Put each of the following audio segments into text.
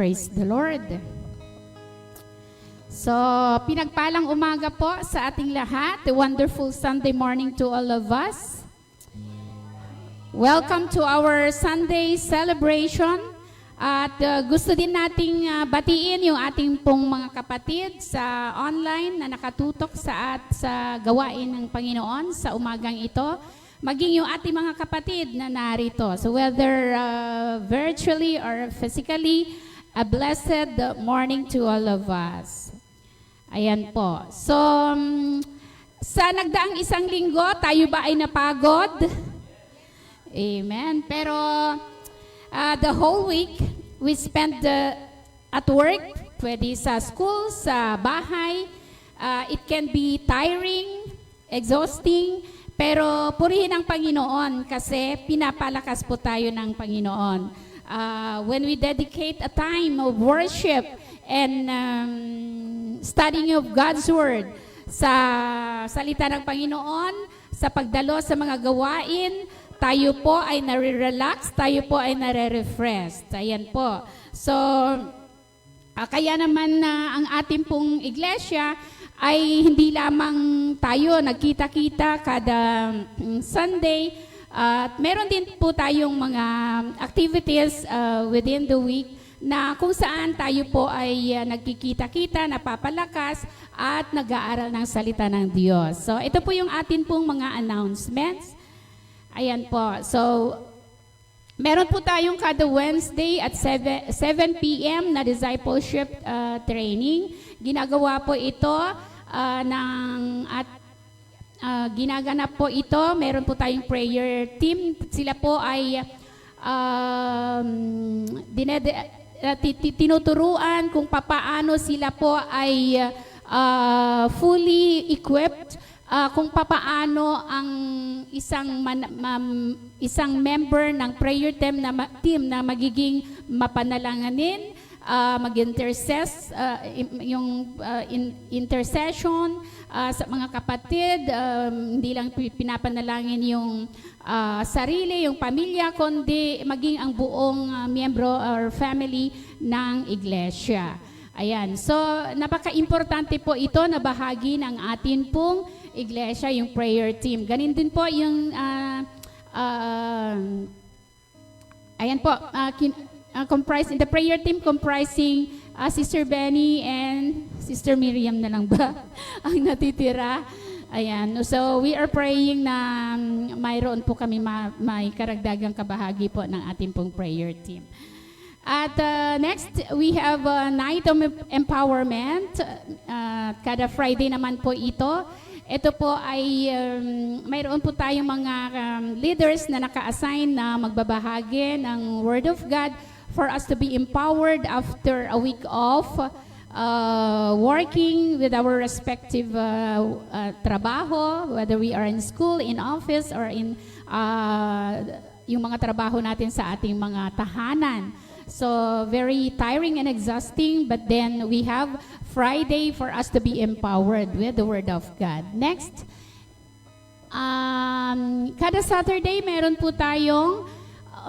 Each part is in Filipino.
Praise the Lord. So, pinagpalang umaga po sa ating lahat. A wonderful Sunday morning to all of us. Welcome to our Sunday celebration. At gusto din nating batiin yung ating pong mga kapatid sa online na nakatutok sa gawain ng Panginoon sa umagang ito. Maging yung ating mga kapatid na narito. So whether virtually or physically, a blessed morning to all of us. Ayan po. So, sa nagdaang isang linggo, tayo ba ay napagod? Amen. Pero the whole week, we spent at work, pwede sa school, sa bahay. It can be tiring, exhausting, pero purihin ang Panginoon kasi pinapalakas po tayo ng Panginoon. When we dedicate a time of worship and studying of God's Word sa salita ng Panginoon, sa pagdalo sa mga gawain, tayo po ay nare-relax, tayo po ay nare-refresh. Ayan po. So, kaya naman ang ating pong iglesia ay hindi lamang tayo nagkita-kita kada Sunday. At meron din po tayong mga activities within the week na kung saan tayo po ay nagkikita-kita, napapalakas at nag-aaral ng salita ng Diyos. So, ito po yung atin pong mga announcements. Ayan po. So, meron po tayong kada Wednesday at 7 p.m. na discipleship training. Ginagawa po ito ginaganap po ito. Meron po tayong prayer team. Sila po ay tinuturuan kung papaano sila po ay fully equipped, kung papaano ang isang member ng prayer team na magiging mapanalanganin, mag-intercess, intercession sa mga kapatid, hindi lang pinapanalangin yung sarili, yung pamilya, kundi maging ang buong miyembro or family ng iglesia. Ayan, so napaka-importante po ito na bahagi ng atin pong iglesia, yung prayer team. Ganin din po yung ayan po, comprising the prayer team comprising Sister Benny and Sister Miriam na lang ba ang natitira. Ayan, so we are praying na mayroon po kami may karagdagang kabahagi po ng ating pong prayer team. At next, we have a night of empowerment. Kada Friday naman po ito. Ito po ay mayroon po tayong mga leaders na naka-assign na magbabahagi ng Word of God for us to be empowered after a week of working with our respective trabaho, whether we are in school, in office, or in yung mga trabaho natin sa ating mga tahanan. So, very tiring and exhausting, but then we have Friday for us to be empowered with the Word of God. Next, kada Saturday, meron po tayong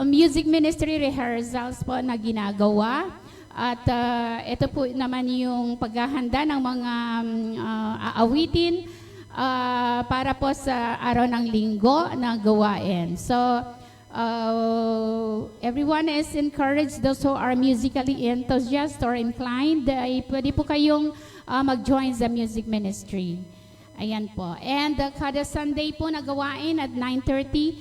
music ministry rehearsals po na ginagawa. At ito po naman yung paghahanda ng mga aawitin para po sa araw ng linggo na gawain. So, everyone is encouraged, those who are musically enthusiastic or inclined, ay pwede po kayong mag-join sa music ministry. Ayan po. And kada Sunday po na gawain at 9:30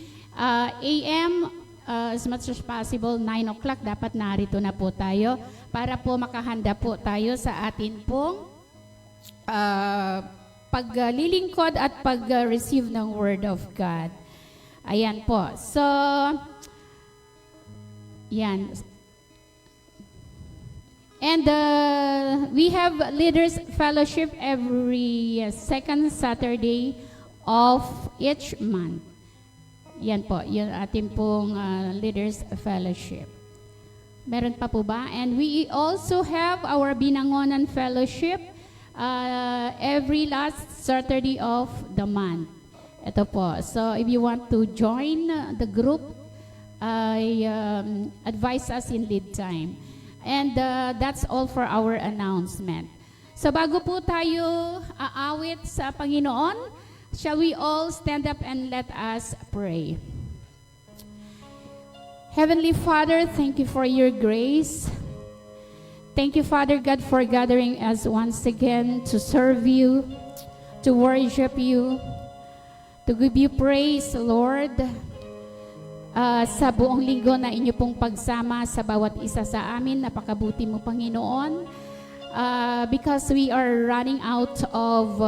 a.m., as much as possible, 9 o'clock, dapat narito na po tayo para po makahanda po tayo sa atin pong paglilingkod at pag-receive ng Word of God. Ayan po. So, yan. And we have Leaders Fellowship every second Saturday of each month. Yan po, yung ating pong Leaders Fellowship. Meron pa po ba? And we also have our Binangonan Fellowship every last Saturday of the month. Ito po. So, if you want to join the group, I advise us in lead time. And that's all for our announcement. So bago po tayo aawit sa Panginoon, shall we all stand up and let us pray. Heavenly Father, thank you for your grace. Thank you, Father God, for gathering us once again to serve you, to worship you, to give you praise, Lord, sa buong linggo na inyo pong pagsama sa bawat isa sa amin. Napakabuti mo, Panginoon, because we are running out of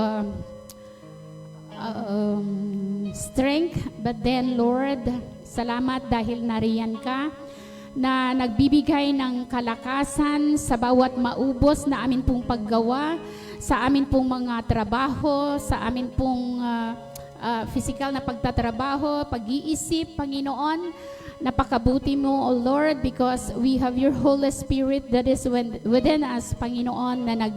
strength, but then, Lord, salamat dahil nariyan ka na nagbibigay ng kalakasan sa bawat maubos na amin pong paggawa, sa amin pong mga trabaho, sa amin pong physical na pagtatrabaho, pag-iisip, Panginoon. Napakabuti mo, O Lord, because we have your Holy Spirit that is within us, Panginoon, na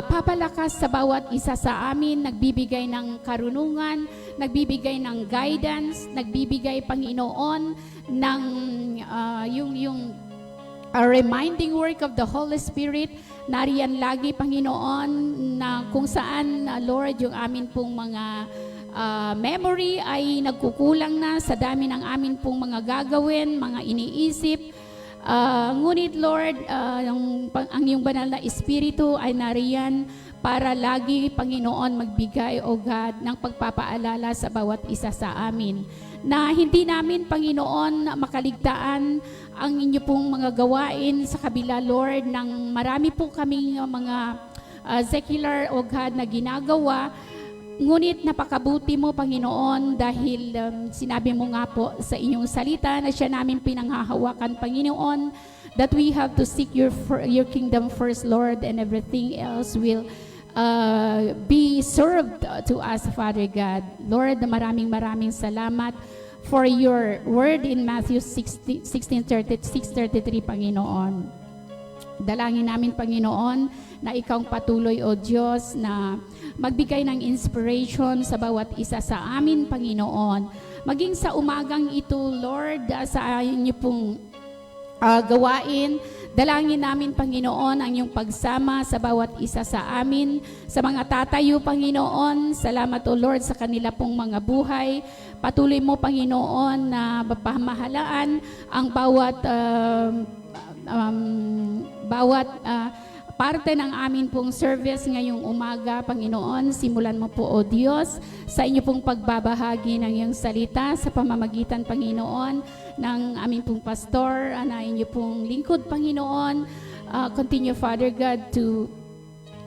papalakas sa bawat isa sa amin, nagbibigay ng karunungan, nagbibigay ng guidance, nagbibigay, Panginoon, ng yung reminding work of the Holy Spirit. Nariyan lagi, Panginoon, na kung saan, Lord, yung amin pong mga memory ay nagkukulang na sa dami ng amin pong mga gagawin, mga iniisip. Ngunit, Lord, ang iyong banal na Espiritu ay nariyan para lagi, Panginoon, magbigay, O God, ng pagpapaalala sa bawat isa sa amin, na hindi namin, Panginoon, makaligtaan ang inyo pong mga gawain sa kabila, Lord, ng marami po kaming mga secular, O God, na ginagawa. Ngunit napakabuti mo, Panginoon, dahil sinabi mo nga po sa inyong salita na siya namin pinanghahawakan, Panginoon, that we have to seek your kingdom first, Lord, and everything else will be served to us, Father God. Lord, maraming salamat for your word in Matthew 16:33, Panginoon. Dalangin namin, Panginoon, na ikaw patuloy, O Diyos, na magbigay ng inspiration sa bawat isa sa amin, Panginoon. Maging sa umagang ito, Lord, sa inyo pong gawain, dalangin namin, Panginoon, ang iyong pagsama sa bawat isa sa amin. Sa mga tatayo, Panginoon, salamat, O Lord, sa kanila pong mga buhay. Patuloy mo, Panginoon, na mapamahalaan ang bawat parte ng amin pong service ngayong umaga, Panginoon. Simulan mo po, O Diyos, sa inyo pong pagbabahagi ng iyong salita sa pamamagitan, Panginoon, ng aming pong pastor, na inyo pong lingkod, Panginoon. Continue, Father God, to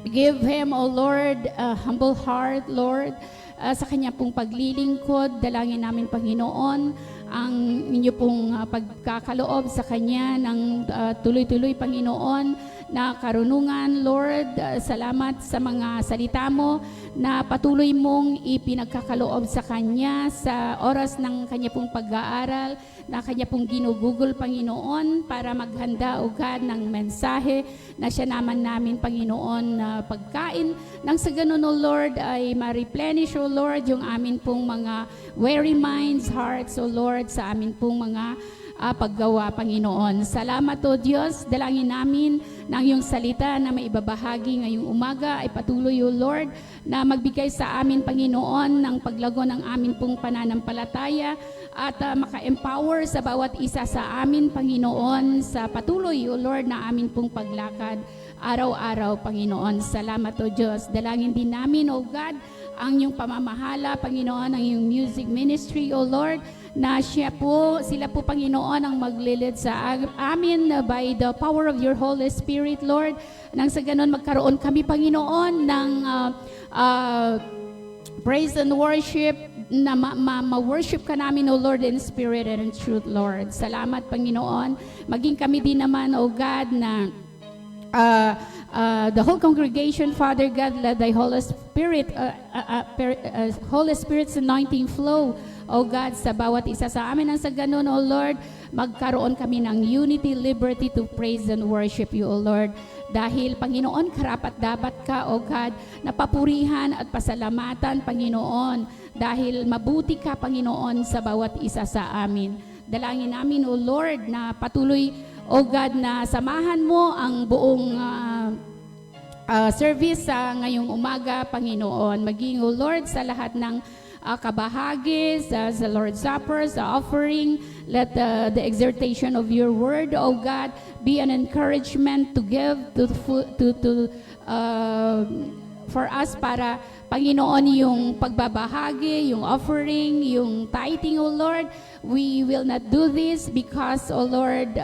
give him, O Lord, a humble heart, Lord, sa kanya pong paglilingkod. Dalangin namin, Panginoon, ang inyo pong pagkakaloob sa kanya ng tuloy-tuloy, Panginoon, na karunungan, Lord. Salamat sa mga salita mo na patuloy mong ipinagkakaloob sa kanya sa oras ng kanya pong pag-aaral, na kanya pong ginugugol, Panginoon, para maghanda, O God, ng mensahe na siya naman namin, Panginoon, na pagkain. Nang sa ganun, O Lord, ay ma-replenish, O Lord, yung amin pong mga weary minds, hearts, O Lord, sa amin pong mga paggawa, Panginoon. Salamat, O Diyos. Dalangin namin na iyong salita na maibabahagi ngayong umaga ay patuloy, O Lord, na magbigay sa amin, Panginoon, ng paglago ng amin pong pananampalataya at maka-empower sa bawat isa sa amin, Panginoon, sa patuloy, O Lord, na amin pong paglakad araw-araw, Panginoon. Salamat, O Diyos. Dalangin din namin, O God, ang iyong pamamahala, Panginoon, ang iyong music ministry, O Lord, na sila po, Panginoon, ang maglilid sa amin by the power of your Holy Spirit, Lord. Nang sa ganon, magkaroon kami, Panginoon, ng praise and worship, na ma-worship ka namin, O Lord, in spirit and in truth, Lord. Salamat, Panginoon. Maging kami din naman, O God, na the whole congregation, Father God, let thy Holy Spirit, Holy Spirit's anointing flow, O God, sa bawat isa sa amin. Nang sa ganun, O Lord, magkaroon kami ng unity, liberty to praise and worship you, O Lord. Dahil, Panginoon, karapat-dapat ka, O God, na papurihan at pasalamatan, Panginoon. Dahil mabuti ka, Panginoon, sa bawat isa sa amin. Dalangin namin, O Lord, na patuloy, O God, na samahan mo ang buong service sa ngayong umaga, Panginoon. Maging, O Lord, sa lahat ng kabahagi, sa Lord's Supper, sa offering, let the exhortation of your word, O God, be an encouragement to give for us para, Panginoon, yung pagbabahagi, yung offering, yung tithing, O Lord. We will not do this because, O Lord,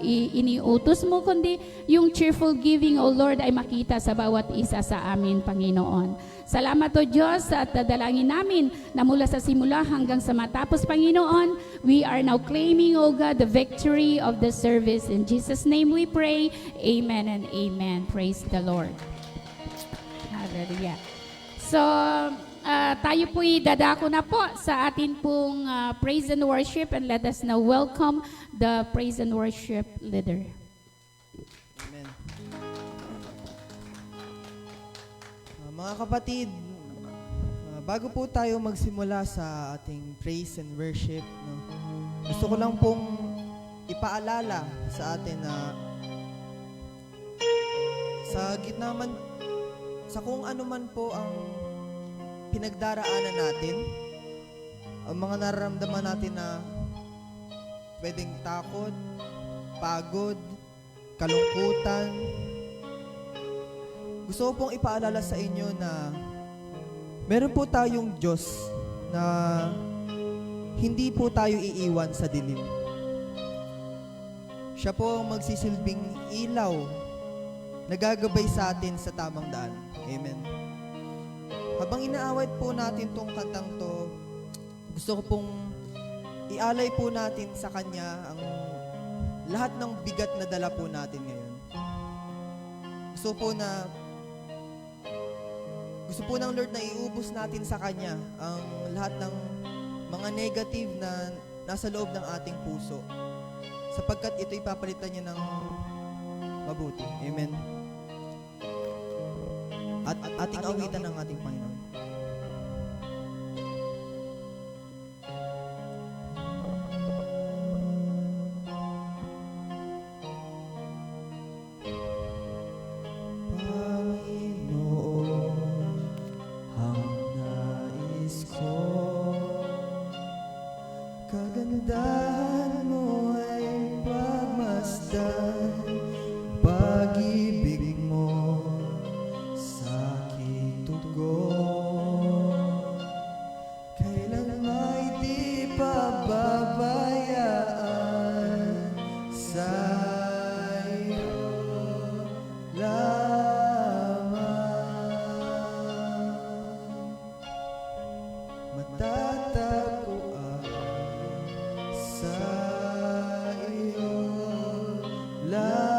iniutos mo, kundi yung cheerful giving, O Lord, ay makita sa bawat isa sa amin, Panginoon. Salamat, O Diyos, at dalangin namin na mula sa simula hanggang sa matapos, Panginoon, we are now claiming, O God, the victory of the service. In Jesus' name we pray. Amen and amen. Praise the Lord. Hallelujah. So, tayo po'y dadako na po sa atin pong praise and worship, and let us now welcome the praise and worship leader. Amen. Mga kapatid, bago po tayo magsimula sa ating praise and worship, no, gusto ko lang pong ipaalala sa atin na sa gitna man, sa kung ano man po ang pinagdaraanan natin, ang mga nararamdaman natin na pwedeng takot, pagod, kalungkutan, gusto ko pong ipaalala sa inyo na meron po tayong Diyos na hindi po tayo iiwan sa dilim. Siya po ang magsisilbing ilaw na gagabay sa atin sa tamang daan. Amen. Habang inaawit po natin tong kantang to, gusto ko pong ialay po natin sa Kanya ang lahat ng bigat na dala po natin ngayon. Gusto po ng Lord na iubos natin sa Kanya ang lahat ng mga negative na nasa loob ng ating puso, sapagkat ito'y papalitan niya ng mabuti. Amen. At ating awitan ng ating Panginoon. Panginoon, ang nais ko, kagandahan mo ay pagmasdan, pag-ibig mo sa'king tugon, kailan may di pababayaan sa iyo lamang. Matatagpuan sa iyo lamang.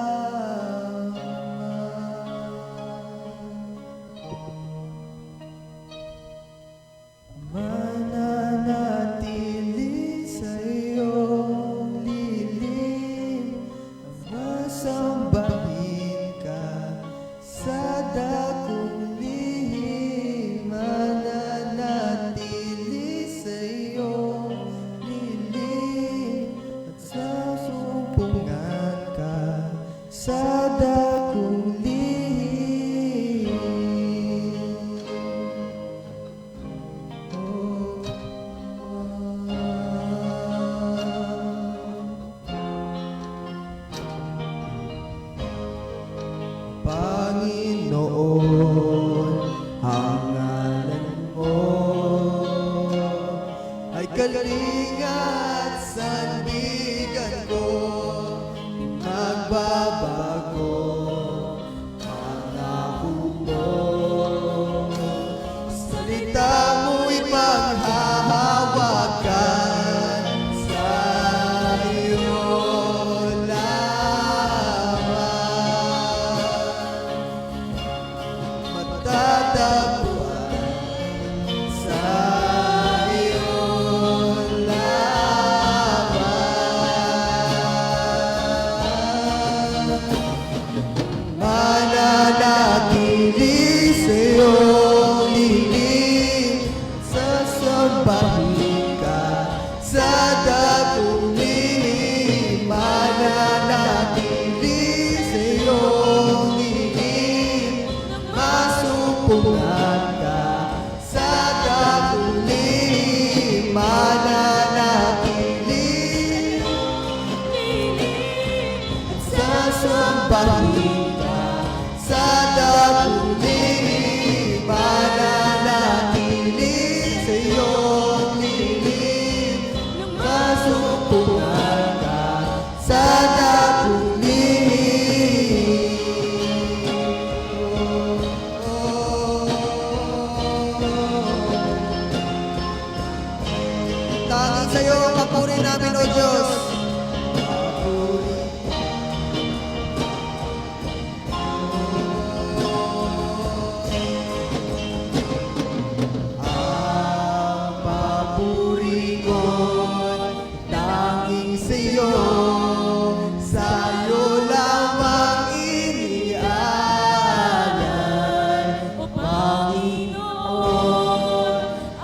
Mananatili sa iyong lilim, masambahin ka sa dakong lihim. Mananatili sa iyong lilim, at sasumpungan ka sa dakong lihim. Panginoon, ang ngalan mo ay kalinga at sandigan ko, nagbabago ang ako mo. Salita mo'y panghahawakan sa iyo lamang. Matatagpuan sa iyo lamang. Mananatili sa iyong lilim, sasambahin ka sa dakong lihim. Mananatili Masumpungan ka sa daguling, mananatili sa sambahin ka sa daguling, mananatili sa iyong lilim. Masumpungan ka sa daguling. Tanging sa'yo ang papuri namin, O Diyos. Papuri. Ang papuri ko'y tanging sa'yo, sa'yo lamang inialay. O Panginoon,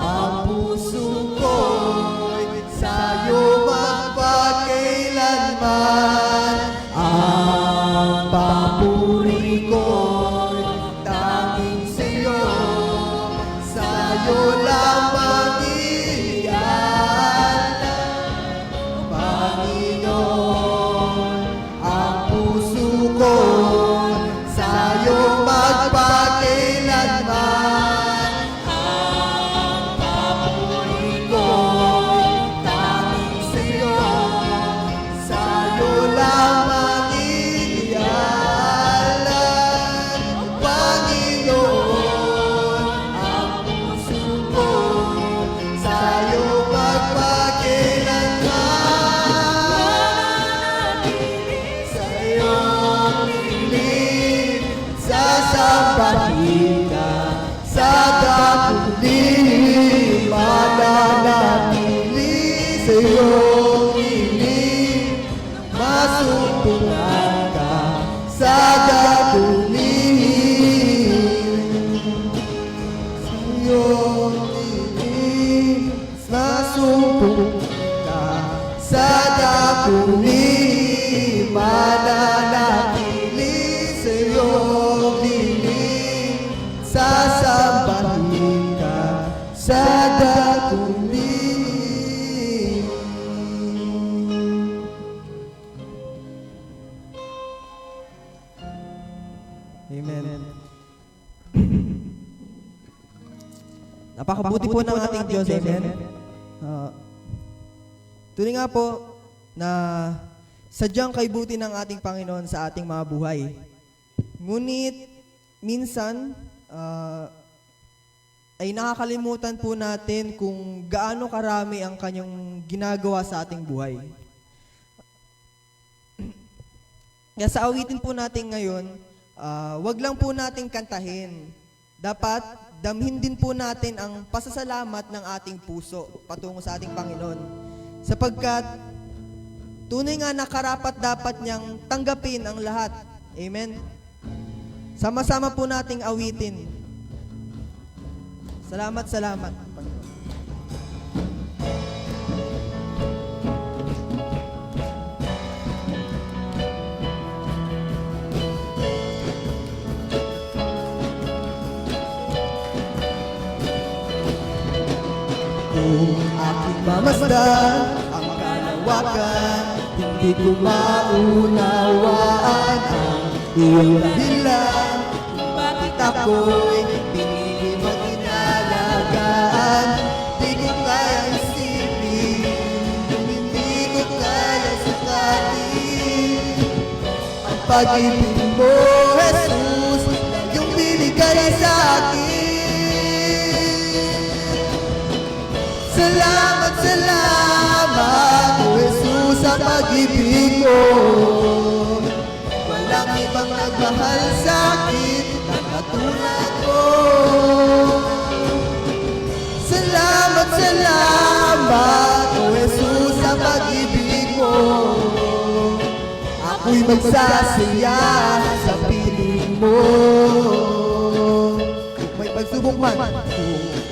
ang puso ko'y sa'yo magpakailanman. Ang papuri ko'y tanging sa'yo, sa'yo lamang inialay. Panginoon, ang puso ko'y sa'yo magpakailanman. Ang papuri ko'y tanging sa'yo, sa'yo lamang inialay. Panginoon, ang puso ko'y sa'yo magpakailanman. Sa iyong piling, sasambahin ka sa daguling, mananatili sa iyong piling. Masumpungan ka sa daguling, sa iyong piling. Masumpungan ka sa daguling, mananatili sa iyong piling. Sasambahin ka sa daguling. Amen. Napakabuti po ng ating Diyos. Amen. Tunay nga po na sadyang kaibuti ng ating Panginoon sa ating mga buhay. Ngunit minsan ay nakakalimutan po natin kung gaano karami ang kanyang ginagawa sa ating buhay. Kaya sa awitin po natin ngayon, wag lang po nating kantahin. Dapat damhin din po natin ang pasasalamat ng ating puso patungo sa ating Panginoon. Sapagkat tunay nga na karapat dapat niyang tanggapin ang lahat. Amen. Sama-sama po nating awitin. Salamat, salamat. Kung aking mamasdan ang kalawakan, hindi ko maunawaan ang iyong dahilan. Bakit ako'y pinili mag-inalagaan? Di ko kaya isipin, hindi ko kaya sukatin ang pag-ibig mo, Jesus, yung binigay sa akin. Salamat, salamat, O Jesus, sa pag-ibig mo. Walang ibang nagmahal sa akin na katulad ko. Salamat, salamat, O Jesus, sa pag-ibig mo. Ako'y magsasaya sa piling mo. Kung may pagsubok man,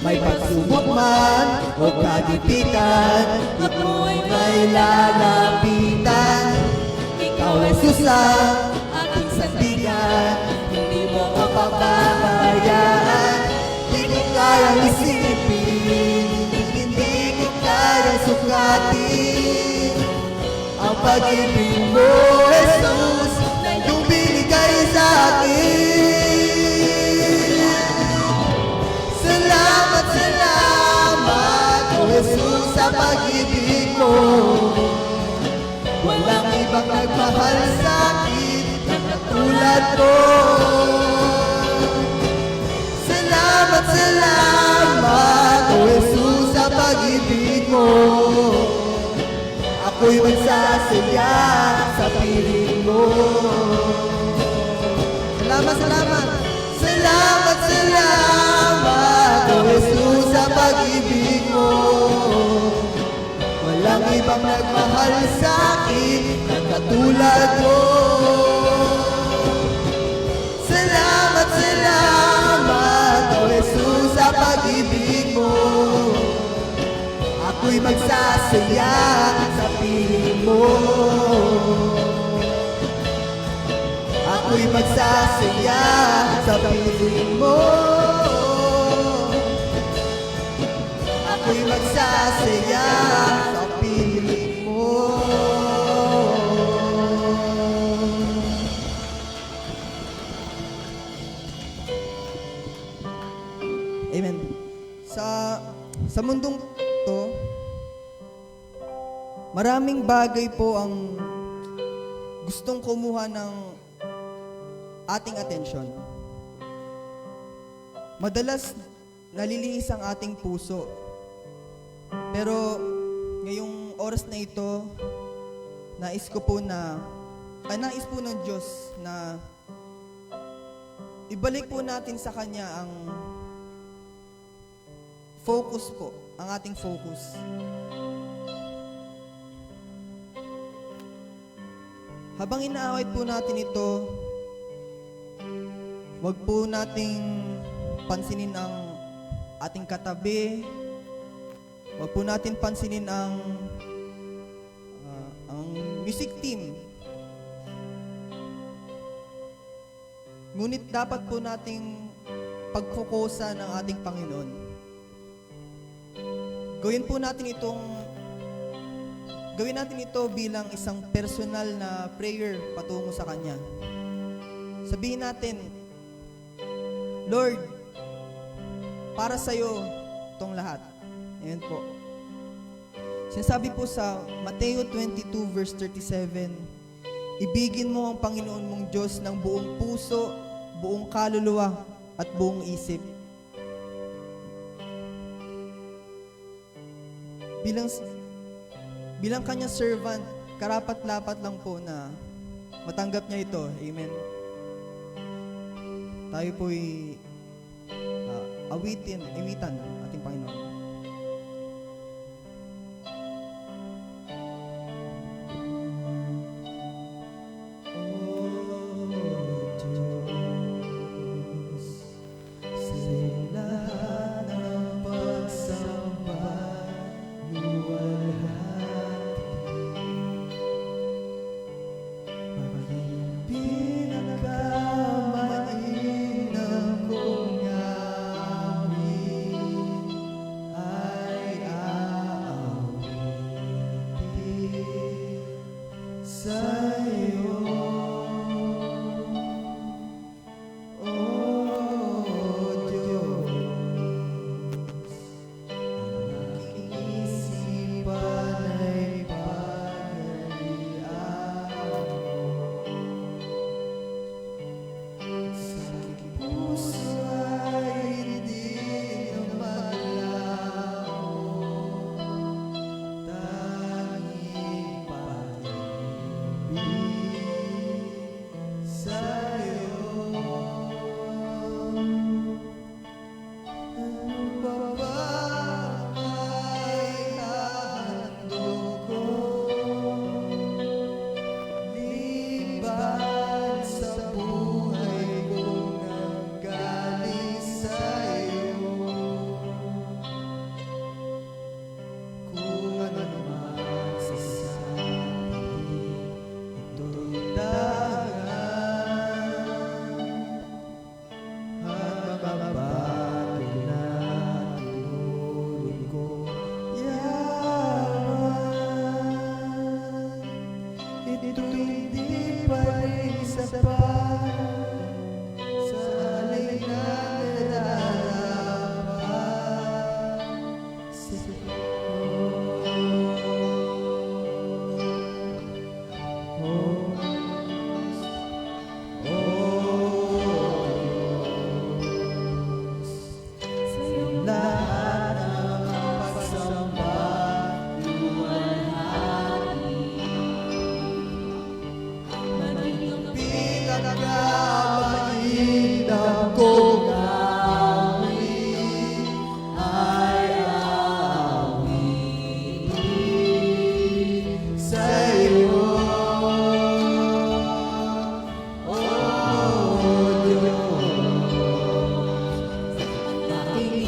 may pagsubok man o kadipitan, ako'y may lalapitan. Ikaw, Jesus, ang aking sandigan, hindi mo ko pababayaan. pag-ibig mo, Jesus, na iyong binigay sa akin. Salamat, salamat, O Jesus, sa pag-ibig mo. Walang ibang nagmahal sa akin na katulad mo. Salamat, salamat, O Jesus, sa pag-ibig mo. Ako'y magsasaya sa piling mo. Salamat, salamat. Salamat, salamat, O Jesus, sa pag-ibig mo. Walang ibang nagmahal sa akin na katulad mo. Salamat, salamat, O Jesus, sa pag-ibig mo. Ako'y magsasaya sa piling mo. Ako'y magsasaya sa piling mo. Ako'y magsasaya sa piling mo. Amen. Sa mundong to, maraming bagay po ang gustong kumuha ng ating atensyon. Madalas nalilihis ang ating puso. Pero ngayong oras na ito, nais po ng Diyos na ibalik po natin sa Kanya ang focus po, ang ating focus. Habang inaawit po natin ito, wag po nating pansinin ang ating katabi. Wag po natin pansinin ang music team. Ngunit dapat po nating pagfokusan ng ating Panginoon. Gawin natin ito bilang isang personal na prayer patungo sa Kanya. Sabihin natin, Lord, para sa'yo itong lahat. Ayan po. Sinasabi po sa Mateo 22 verse 37, ibigin mo ang Panginoon mong Diyos ng buong puso, buong kaluluwa, at buong isip. Bilang Kanya servant, karapat-dapat lang po na matanggap niya ito. Amen. Tayo po'y imitan ating Panginoon.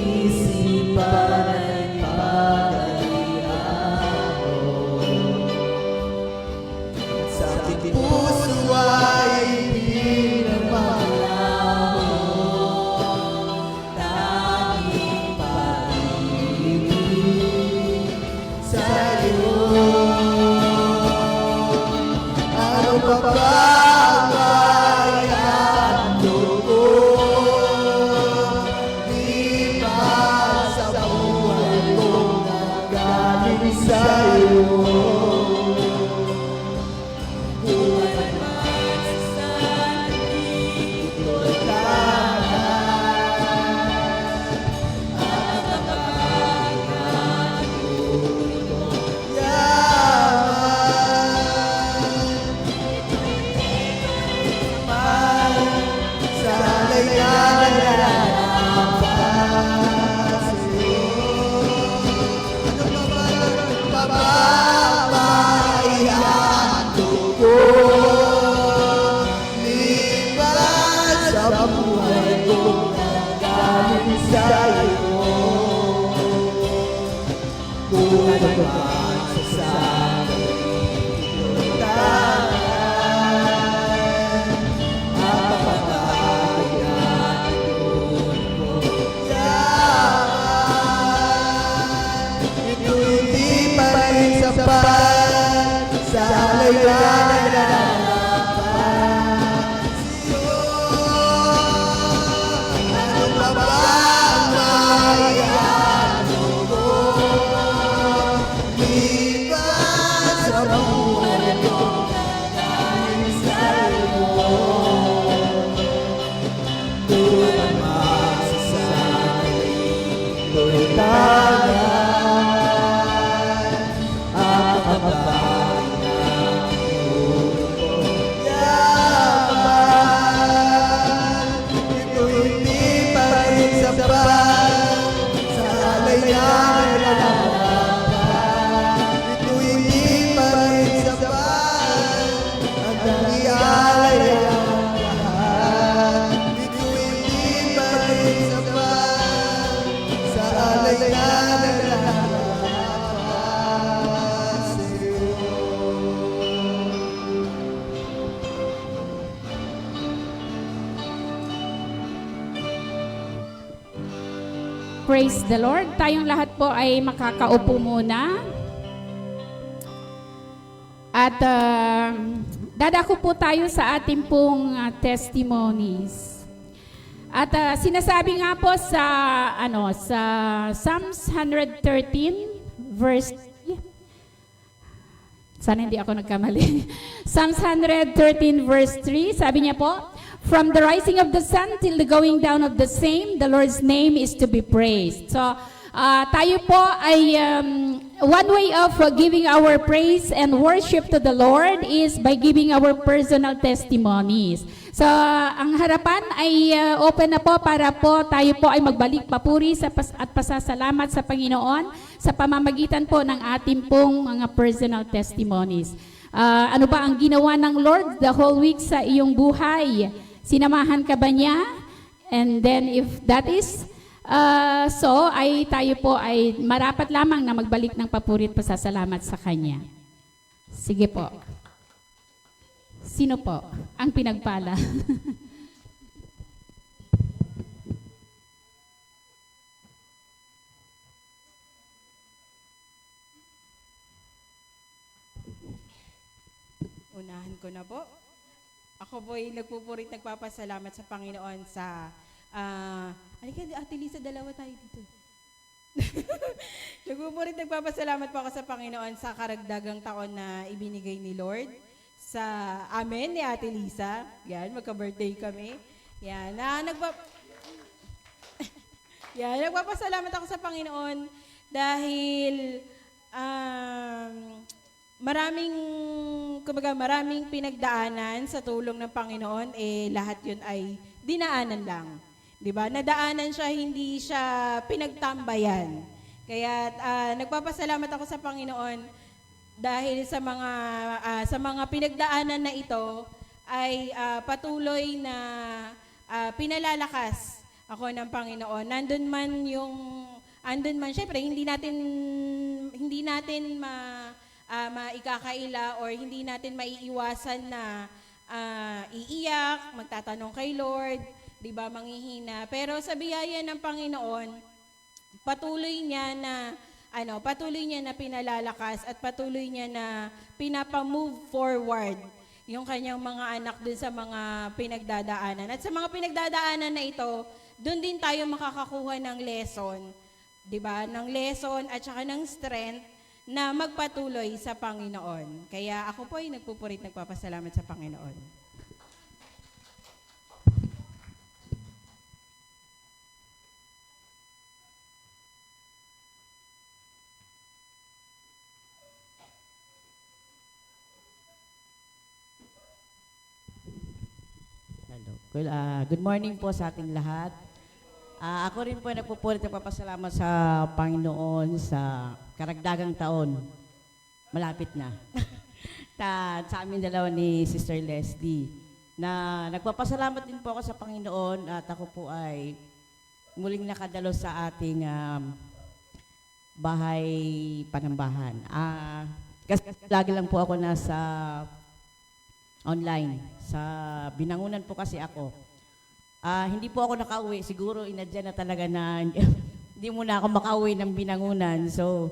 isipan ay pagalian mo. Sa ating puso ay hindi na maglabo, tanging pag-ibig sa'yo. Ano pa ba ang hando ko? Di ba sa buhay ko nanggaling sa'yo? Kung ano man sa sandaling ito'y tanan, ang kapanganahan mo yaman. Sa laylayan ang sa'yo. Ano pa ba may hando ko? Liban sa buhay ko nanggaling sa'yo. Kung ano man sa sandaling ito'y tanan, ang kapanganahan mo yaman. Ito hindi pa rin sapat sa laylayan ng sa'yo. Ano pa ba may hando ko? Liban sa buhay ko nanggaling sa'yo. Kung ano man sa sandaling ito'y tanan, ang kapanganahan mo yaman. Ito hindi pa rin sapat sa laylayan ng ito hindi pa rin sapat ang nangyayari ang lahat. Ito hindi pa rin sapat sa laylayan ng sa'yo. Praise the Lord. Tayong lahat po ay makakaupo muna. At dadako po tayo sa ating pong testimonies. At sinasabi nga po sa sa Psalms 113 verse sana hindi ako nagkamali. Psalms 113 verse 3, sabi niya po, "From the rising of the sun till the going down of the same, the Lord's name is to be praised." So, tayo po ay one way of giving our praise and worship to the Lord is by giving our personal testimonies. So, ang harapan ay open na po para po tayo po ay magbalik papuri at pasasalamat sa Panginoon sa pamamagitan po ng ating pong mga personal testimonies. Ano ba ang ginawa ng Lord the whole week sa iyong buhay? Sinamahan ka ba niya? And then if that is so, ay tayo po ay marapat lamang na magbalik ng papuri at pasasalamat sa Kanya. Sige po. Sino po ang pinagpala? Unahan ko na po. Ako po ay nagpupurit, nagpapasalamat sa Panginoon sa... halika, Ate Lisa, dalawa tayo dito. Nagpupurit, nagpapasalamat po ako sa Panginoon sa karagdagang taon na ibinigay ni Lord sa amin ni Ate Lisa. Yan, magka-birthday kami. Yan, nagpapasalamat ako sa Panginoon dahil maraming pinagdaanan sa tulong ng Panginoon, lahat yun ay dinaanan lang. 'Di ba? Nadaanan siya, hindi siya pinagtambayan. Kaya nagpapasalamat ako sa Panginoon dahil sa mga pinagdaanan na ito ay patuloy na pinalalakas ako ng Panginoon. Andun man, syempre, hindi natin maikakaila or hindi natin maiiwasan na iiyak, magtatanong kay Lord, 'di ba, manghihina. Pero sa biyaya ng Panginoon, patuloy niya na pinalalakas at patuloy niya na pinapa-move forward yung kanyang mga anak dun sa mga pinagdadaanan. At sa mga pinagdadaanan na ito, dun din tayo makakakuha ng lesson, 'di ba? Ng lesson at saka ng strength na magpatuloy sa Panginoon. Kaya ako po ay nagpupurit, nagpapasalamat sa Panginoon. Hello. Good morning po sa ating lahat. Ako rin po ay nagpupulit at papasalamat sa Panginoon sa karagdagang taon. Malapit na. Sa amin dalawa ni Sister Leslie. Na nagpapasalamat din po ako sa Panginoon at ako po ay muling nakadalo sa ating bahay panambahan. Kasi lagi lang po ako nasa online. Sa Binangunan po kasi ako. Hindi po ako nakauwi. Siguro inadya na talaga na hindi muna ako makauwi ng Binangunan. So,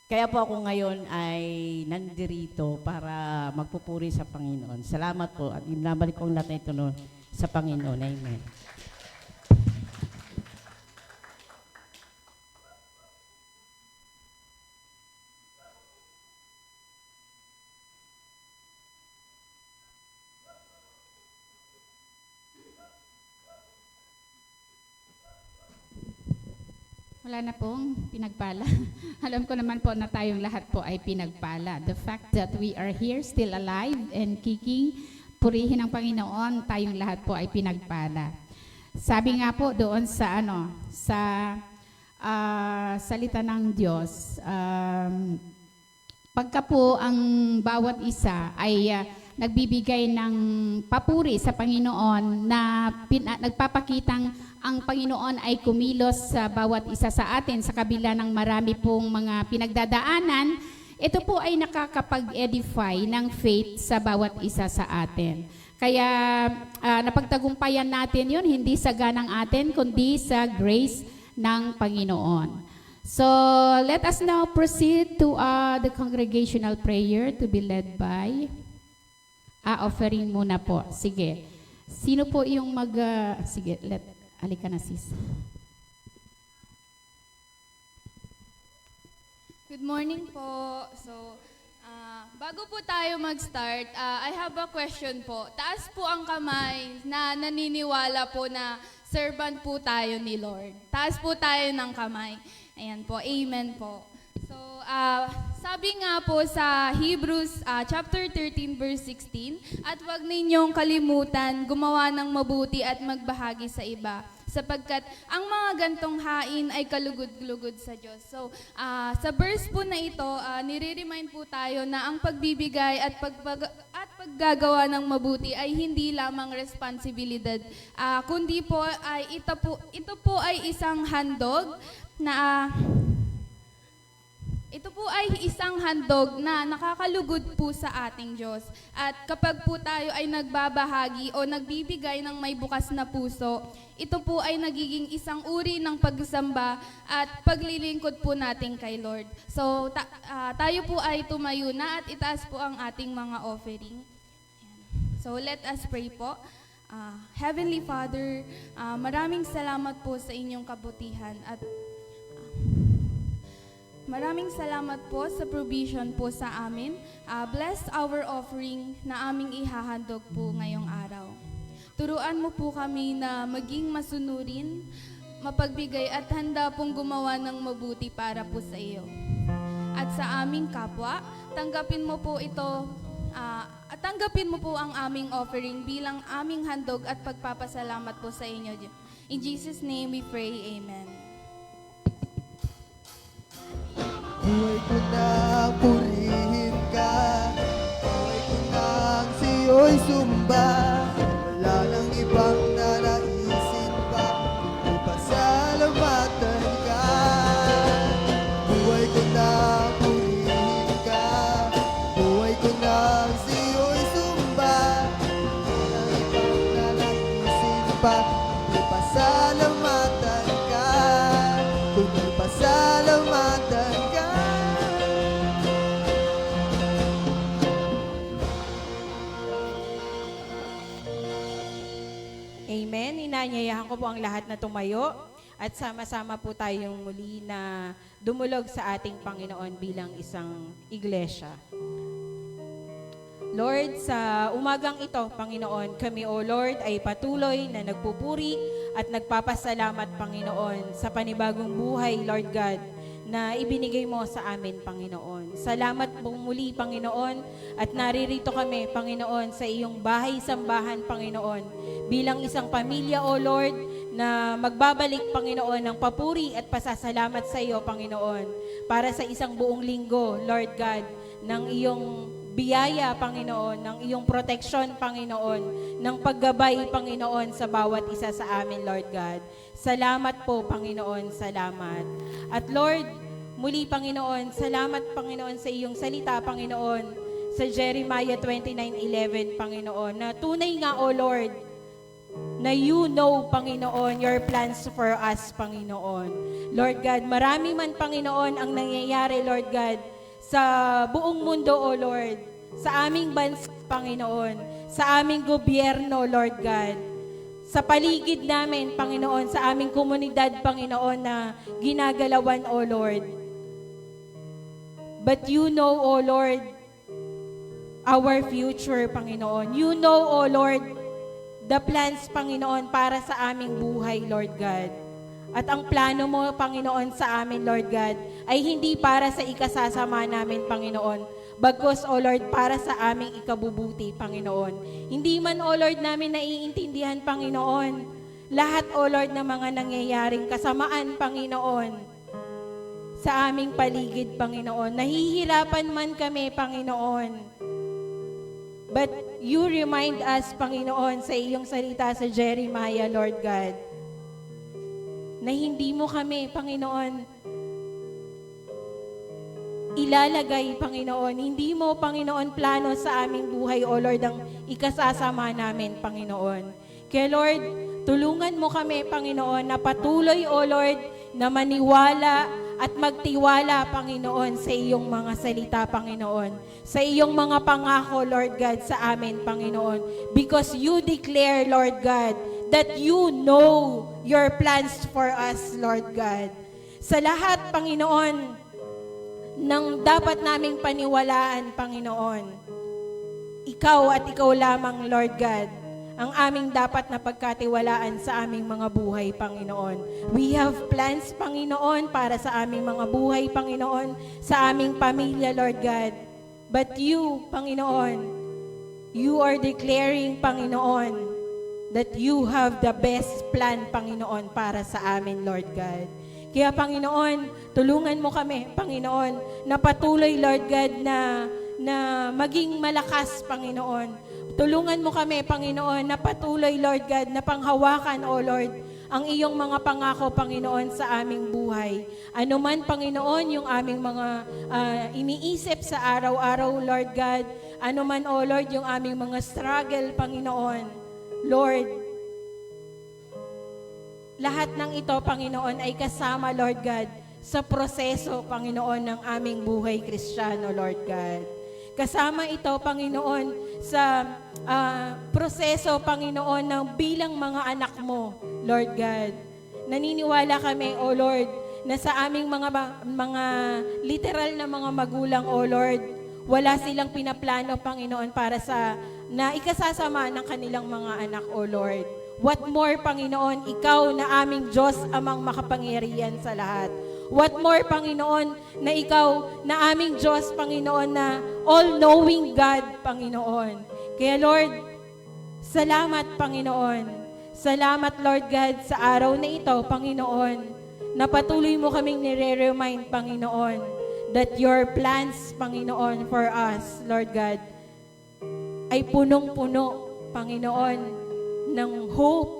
kaya po ako ngayon ay nandirito para magpupuri sa Panginoon. Salamat po at inabalik ko ang lahat na ito sa Panginoon. Amen. Wala na pong pinagpala. Alam ko naman po na tayong lahat po ay pinagpala. The fact that we are here still alive and kicking, purihin ang Panginoon, tayong lahat po ay pinagpala. Sabi nga po doon sa salita ng Diyos, pagka po ang bawat isa ay nagbibigay ng papuri sa Panginoon na nagpapakitang ang Panginoon ay kumilos sa bawat isa sa atin sa kabila ng marami pong mga pinagdadaanan, ito po ay nakakapag-edify ng faith sa bawat isa sa atin. Kaya napagtagumpayan natin yun, hindi sa ganang atin, kundi sa grace ng Panginoon. So, let us now proceed to the congregational prayer to be led by offering muna po. Sige. Sino po yung sige, halika na sis. Good morning po. So, bago po tayo mag-start, I have a question po. Taas po ang kamay na naniniwala po na servant po tayo ni Lord. Taas po tayo ng kamay. Ayan po. Amen po. So, sabi nga po sa Hebrews chapter 13 verse 16, at huwag ninyong kalimutan gumawa ng mabuti at magbahagi sa iba, sapagkat ang mga gantong hain ay kalugod-lugod sa Diyos. So, sa verse po na ito, nire-remind po tayo na ang pagbibigay at paggagawa ng mabuti ay hindi lamang responsibilidad, kundi po ay ito po ay isang handog na ito po ay isang handog na nakakalugod po sa ating Diyos. At kapag po tayo ay nagbabahagi o nagbibigay ng may bukas na puso, ito po ay nagiging isang uri ng pagsamba at paglilingkod po natin kay Lord. So, tayo po ay tumayo na at itaas po ang ating mga offering. So, let us pray po. Heavenly Father, maraming salamat po sa inyong kabutihan at maraming salamat po sa provision po sa amin. Bless our offering na aming ihahandog po ngayong araw. Turuan mo po kami na maging masunurin, mapagbigay at handa pong gumawa ng mabuti para po sa iyo. At sa aming kapwa, tanggapin mo po ito, at tanggapin mo po ang aming offering bilang aming handog at pagpapasalamat po sa inyo. In Jesus' name we pray, Amen. Buhay ko nang purihin ka, buhay ko nang sa'yo'y sumba. Wala nang ibang nanaisin pa ko po ang lahat na tumayo at sama-sama po tayong muli na dumulog sa ating Panginoon bilang isang iglesia. Lord, sa umagang ito, Panginoon, kami, O Lord, ay patuloy na nagpupuri at nagpapasalamat, Panginoon, sa panibagong buhay, Lord God, na ibinigay mo sa amin, Panginoon. Salamat po muli, Panginoon, at naririto kami, Panginoon, sa iyong bahay-sambahan, Panginoon, bilang isang pamilya, O Lord, na magbabalik, Panginoon, ng papuri at pasasalamat sa iyo, Panginoon, para sa isang buong linggo, Lord God, ng iyong biyaya, Panginoon, ng iyong proteksyon, Panginoon, ng paggabay, Panginoon, sa bawat isa sa amin, Lord God. Salamat po, Panginoon, salamat. At Lord, muli, Panginoon, salamat, Panginoon, sa iyong salita, Panginoon, sa Jeremiah 29:11, Panginoon, na tunay nga, O Lord, na you know, Panginoon, your plans for us, Panginoon. Lord God, marami man, Panginoon, ang nangyayari, Lord God, sa buong mundo, O Lord, sa aming bansa, Panginoon, sa aming gobyerno, Lord God, sa paligid namin, Panginoon, sa aming komunidad, Panginoon, na ginagalawan, O Lord. But you know, O Lord, our future, Panginoon. You know, O Lord, the plans, Panginoon, para sa aming buhay, Lord God. At ang plano mo, Panginoon, sa amin, Lord God, ay hindi para sa ikasasama namin, Panginoon, bagkus, O Lord, para sa aming ikabubuti, Panginoon. Hindi man, O Lord, namin naiintindihan, Panginoon, lahat, O Lord, ng mga nangyayaring kasamaan, Panginoon, sa aming paligid, Panginoon. Nahihirapan man kami, Panginoon. But you remind us, Panginoon, sa iyong salita sa Jeremiah, Lord God, na hindi mo kami, Panginoon, ilalagay, Panginoon. Hindi mo, Panginoon, plano sa aming buhay, O Lord, ang ikasasama namin, Panginoon. Kaya, Lord, tulungan mo kami, Panginoon, na patuloy, O Lord, na maniwala at magtiwala, Panginoon, sa iyong mga salita, Panginoon. Sa iyong mga pangako, Lord God, sa amin, Panginoon. Because you declare, Lord God, that you know your plans for us, Lord God. Sa lahat, Panginoon, ng dapat naming paniwalaan, Panginoon, ikaw at ikaw lamang, Lord God, ang aming dapat na pagkatiwalaan sa aming mga buhay, Panginoon. We have plans, Panginoon, para sa aming mga buhay, Panginoon, sa aming pamilya, Lord God. But you, Panginoon, you are declaring, Panginoon, that you have the best plan, Panginoon, para sa amin, Lord God. Kaya, Panginoon, tulungan mo kami, Panginoon, na patuloy, Lord God, na maging malakas, Panginoon. Tulungan mo kami, Panginoon, na patuloy, Lord God, na panghawakan, O Lord, ang iyong mga pangako, Panginoon, sa aming buhay. Ano man, Panginoon, yung aming mga iniisip sa araw-araw, Lord God. Ano man, O Lord, yung aming mga struggle, Panginoon. Lord, lahat ng ito, Panginoon, ay kasama, Lord God, sa proseso, Panginoon, ng aming buhay Kristiyano, Lord God. Kasama ito, Panginoon, sa proseso, Panginoon, ng bilang mga anak mo, Lord God. Naniniwala kami, O Lord, na sa aming mga literal na mga magulang, O Lord, wala silang pinaplano, Panginoon, para sa na ikasasama ng kanilang mga anak, O Lord. What more, Panginoon, ikaw na aming Diyos amang makapangyarihan sa lahat. What more, Panginoon, na ikaw na aming Diyos, Panginoon, na all-knowing God, Panginoon. Kaya, Lord, salamat, Panginoon. Salamat, Lord God, sa araw na ito, Panginoon, na patuloy mo kaming nire-remind, Panginoon, that your plans, Panginoon, for us, Lord God, ay punong-puno, Panginoon, ng hope,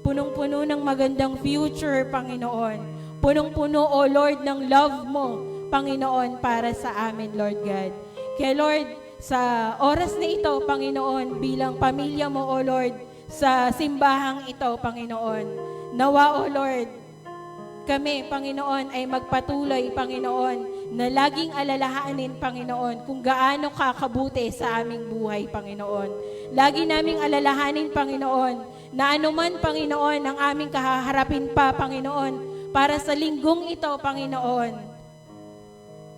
punong-puno ng magandang future, Panginoon. Punong-puno, O Lord, ng love mo, Panginoon, para sa amin, Lord God. Kaya, Lord, sa oras na ito, Panginoon, bilang pamilya mo, O Lord, sa simbahang ito, Panginoon, nawa, O Lord, kami, Panginoon, ay magpatuloy, Panginoon, na laging alalahanin, Panginoon, kung gaano kakabuti sa aming buhay, Panginoon. Lagi naming alalahanin, Panginoon, na anuman, Panginoon, ang aming kahaharapin pa, Panginoon, para sa linggong ito, Panginoon.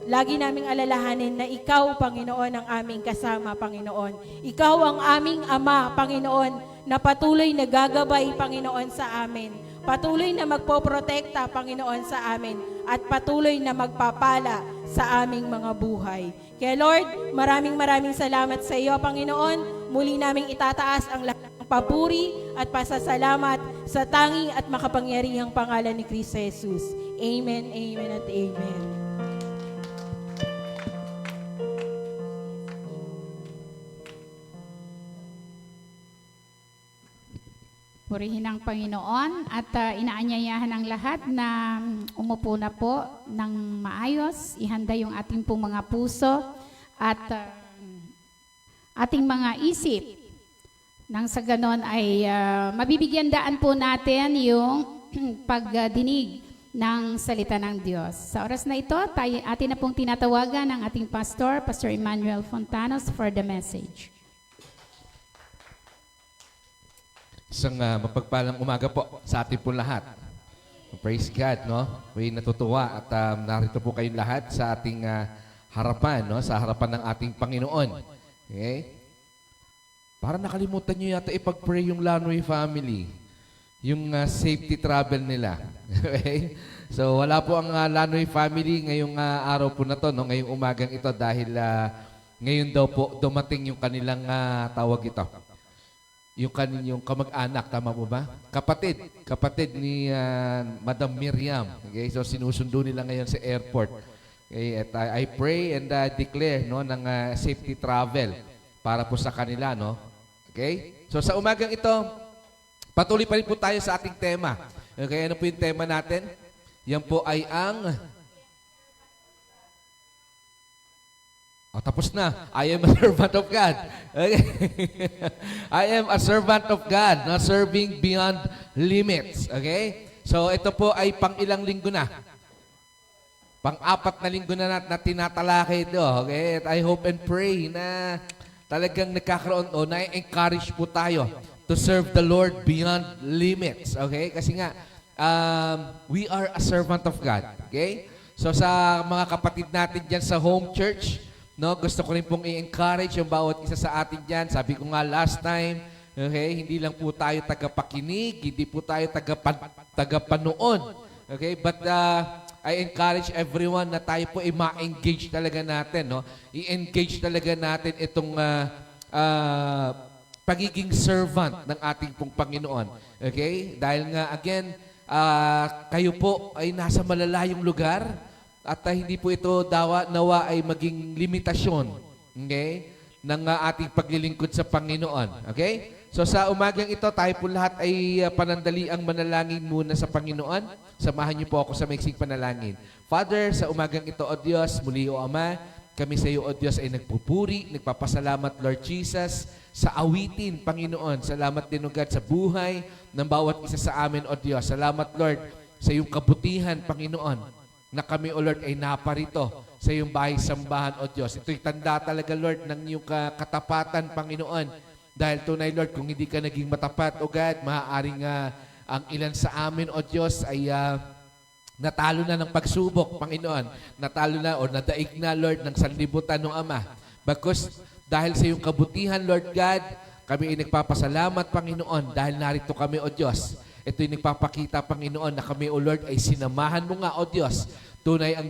Lagi naming alalahanin na Ikaw, Panginoon, ang aming kasama, Panginoon. Ikaw ang aming Ama, Panginoon, na patuloy na gagabay, Panginoon, sa amin. Patuloy na magpoprotekta, Panginoon, sa amin. At patuloy na magpapala sa aming mga buhay. Kaya Lord, maraming salamat sa iyo, Panginoon. Muli naming itataas ang lahat ng papuri at pasasalamat sa tanging at makapangyarihang pangalan ni Kristo Jesus. Amen, amen, at amen. Purihin ang Panginoon at inaanyayahan ang lahat na umupo na po ng maayos, ihanda yung ating pong mga puso at ating mga isip. Nang sa ganon ay mabibigyan daan po natin yung pagdinig ng salita ng Diyos. Sa oras na ito, atin na pong tinatawagan ang ating pastor, Pastor Emmanuel Fontanos, for the message. Isang mapagpalang umaga po sa ating po lahat. Praise God, no? May natutuwa at narito po kayong lahat sa ating harapan, no? Sa harapan ng ating Panginoon. Okay? Para nakalimutan nyo yata ipag-pray yung Lanway family. Yung safety travel nila. Okay? So wala po ang Lanway family ngayong araw po na to, no? Ngayong umagang ito dahil ngayon daw po dumating yung kanilang tawag ito. Yung kanilang kamag-anak, tama po ba? Kapatid ni Madam Miriam. Okay? So sinusundo nila ngayon sa airport. Okay? At I pray and declare, no, ng safety travel para po sa kanila, no? Okay? So sa umagang ito, patuloy pa rin po tayo sa ating tema. Okay? Ano po yung tema natin? Yan po ay ang tapos na. I am a servant of God. Okay? I am a servant of God, not serving beyond limits. Okay? So, ito po ay pang-ilang linggo na. Pang-apat na linggo na tinatalakay ito. Okay? At I hope and pray na talagang nagkakaroon o na-encourage po tayo to serve the Lord beyond limits. Okay? Kasi nga, we are a servant of God. Okay? So, sa mga kapatid natin dyan sa home church, no, gusto ko rin pong i-encourage yung bawat isa sa atin dyan. Sabi ko nga last time, okay, hindi lang po tayo tagapakinig, hindi po tayo tagapanood. Okay, but I encourage everyone na tayo po i-ma-engage talaga natin, no? I-engage talaga natin itong pagiging servant ng ating pong Panginoon. Okay? Dahil nga again, kayo po ay nasa malalayong lugar. At hindi po ito nawa ay maging limitasyon, okay, ng ating paglilingkod sa Panginoon. Okay? So sa umagang ito, tayo po lahat ay panandaliang manalangin muna sa Panginoon. Samahan niyo po ako sa maiksing panalangin. Father, sa umagang ito, O Diyos, muli o Ama, kami sa iyo, O Diyos, ay nagpupuri, nagpapasalamat, Lord Jesus, sa awitin, Panginoon. Salamat din, O God, sa buhay ng bawat isa sa amin, O Diyos. Salamat, Lord, sa iyong kabutihan, Panginoon, na kami, O Lord, ay naparito sa iyong bahay-sambahan, O Diyos. Ito'y tanda talaga, Lord, ng iyong katapatan, Panginoon. Dahil tunay, Lord, kung hindi ka naging matapat, O God, maaaring ang ilan sa amin, O Diyos, ay natalo na ng pagsubok, Panginoon. Natalo na o nadaig na, Lord, ng sanlibutan ng Ama. Bagkus, dahil sa iyong kabutihan, Lord God, kami ay nagpapasalamat, Panginoon, dahil narito kami, O Diyos. Ito'y nagpapakita, Panginoon, na kami, O Lord, ay sinamahan mo nga, O Diyos. Tunay ang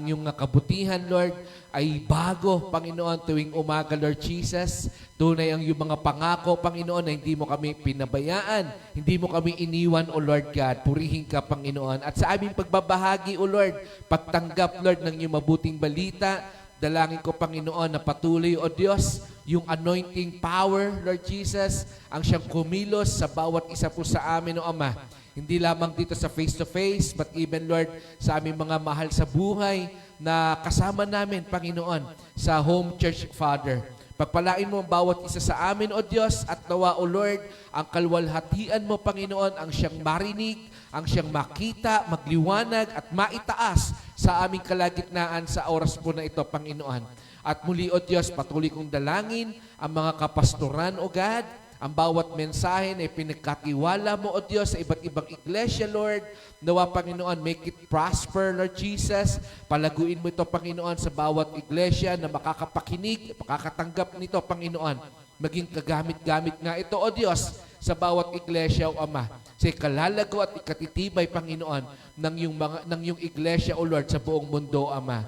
iyong kabutihan, Lord, ay bago, Panginoon, tuwing umaga, Lord Jesus. Tunay ang iyong mga pangako, Panginoon, na hindi mo kami pinabayaan. Hindi mo kami iniwan, O Lord God. Purihin ka, Panginoon. At sa aming pagbabahagi, O Lord, pagtanggap, Lord, ng iyong mabuting balita, dalangin ko, Panginoon, na patuloy, O Diyos, yung anointing power, Lord Jesus, ang siyang kumilos sa bawat isa po sa amin, O Ama. Hindi lamang dito sa face-to-face, but even, Lord, sa aming mga mahal sa buhay na kasama namin, Panginoon, sa home church, Father. Pagpalain mo ang bawat isa sa amin, O Diyos, at nawa, O Lord, ang kalwalhatian mo, Panginoon, ang siyang marinig, ang siyang makita, magliwanag at maitaas sa aming kalagitnaan sa oras po na ito, Panginoon. At muli, O Diyos, patuloy kong dalangin ang mga kapastoran, O God, ang bawat mensahe na ipinagkatiwala mo, O Diyos, sa iba't ibang iglesia, Lord. Nawa, Panginoon, make it prosper, Lord Jesus. Palaguin mo ito, Panginoon, sa bawat iglesia na makakapakinig, makakatanggap nito, Panginoon. Maging kagamit-gamit nga ito, O Diyos, sa bawat iglesia, O Ama. Sa ikalalago at ikatitibay, Panginoon, ng iyong iglesia, O Lord, sa buong mundo, Ama.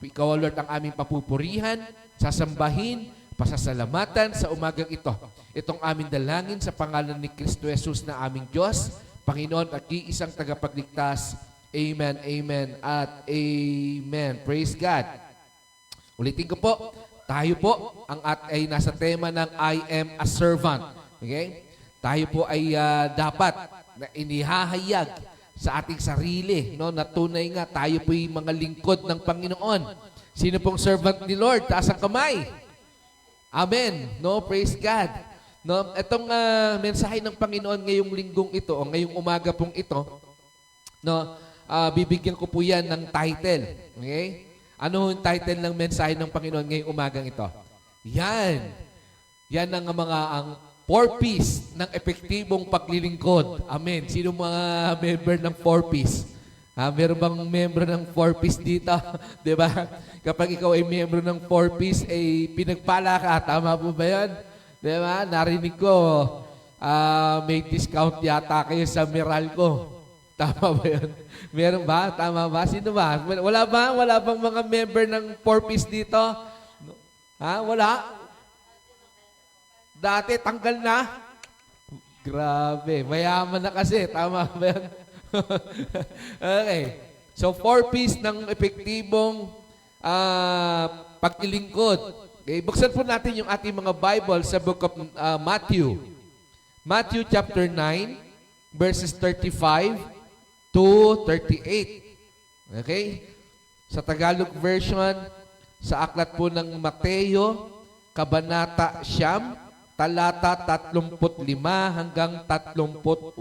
Ikaw, O Lord, ang aming papupurihan, sasambahin, pasasalamatan sa umagang ito. Itong aming dalangin sa pangalan ni Kristo Jesus na aming Diyos, Panginoon at iisang tagapagligtas. Amen, amen, at amen. Praise God. Ulitin ko po, tayo po ay nasa tema ng I am a servant. Okay? Tayo po ay dapat na inihahayag sa ating sarili, no, na tunay nga tayo po ay mga lingkod ng Panginoon. Sino pong servant ni Lord? Taas ang kamay. Amen. No, praise God. No, itong mensahe ng Panginoon ngayong linggong ito o ngayong umaga pong ito, no, bibigyan ko po yan ng title. Okay? Ano yung title ng mensahe ng Panginoon ngayong umagang ito? Yan. Yan ang mga ang 4Ps ng epektibong paglilingkod. Amen. Sino mga member ng 4Ps? Meron bang member ng 4Ps dito? Diba? Kapag ikaw ay member ng 4Ps, ay pinagpala ka. Tama po ba yun? Diba? Narinig ko, may discount yata kayo sa Meralco. Tama ba yun? Meron ba? Tama ba? Sino ba? Wala ba? Wala bang mga member ng 4Ps dito? Wala? Dati, tanggal na? Grabe. Mayaman na kasi. Tama ba yun? Okay. So, 4Ps ng epektibong paglilingkod. Okay, buksan po natin yung ating mga Bible sa book of Matthew. Matthew chapter 9, verses 35 to 38. Okay? Sa Tagalog version, sa aklat po ng Mateo, Kabanata Siyam, talata 35 hanggang 38.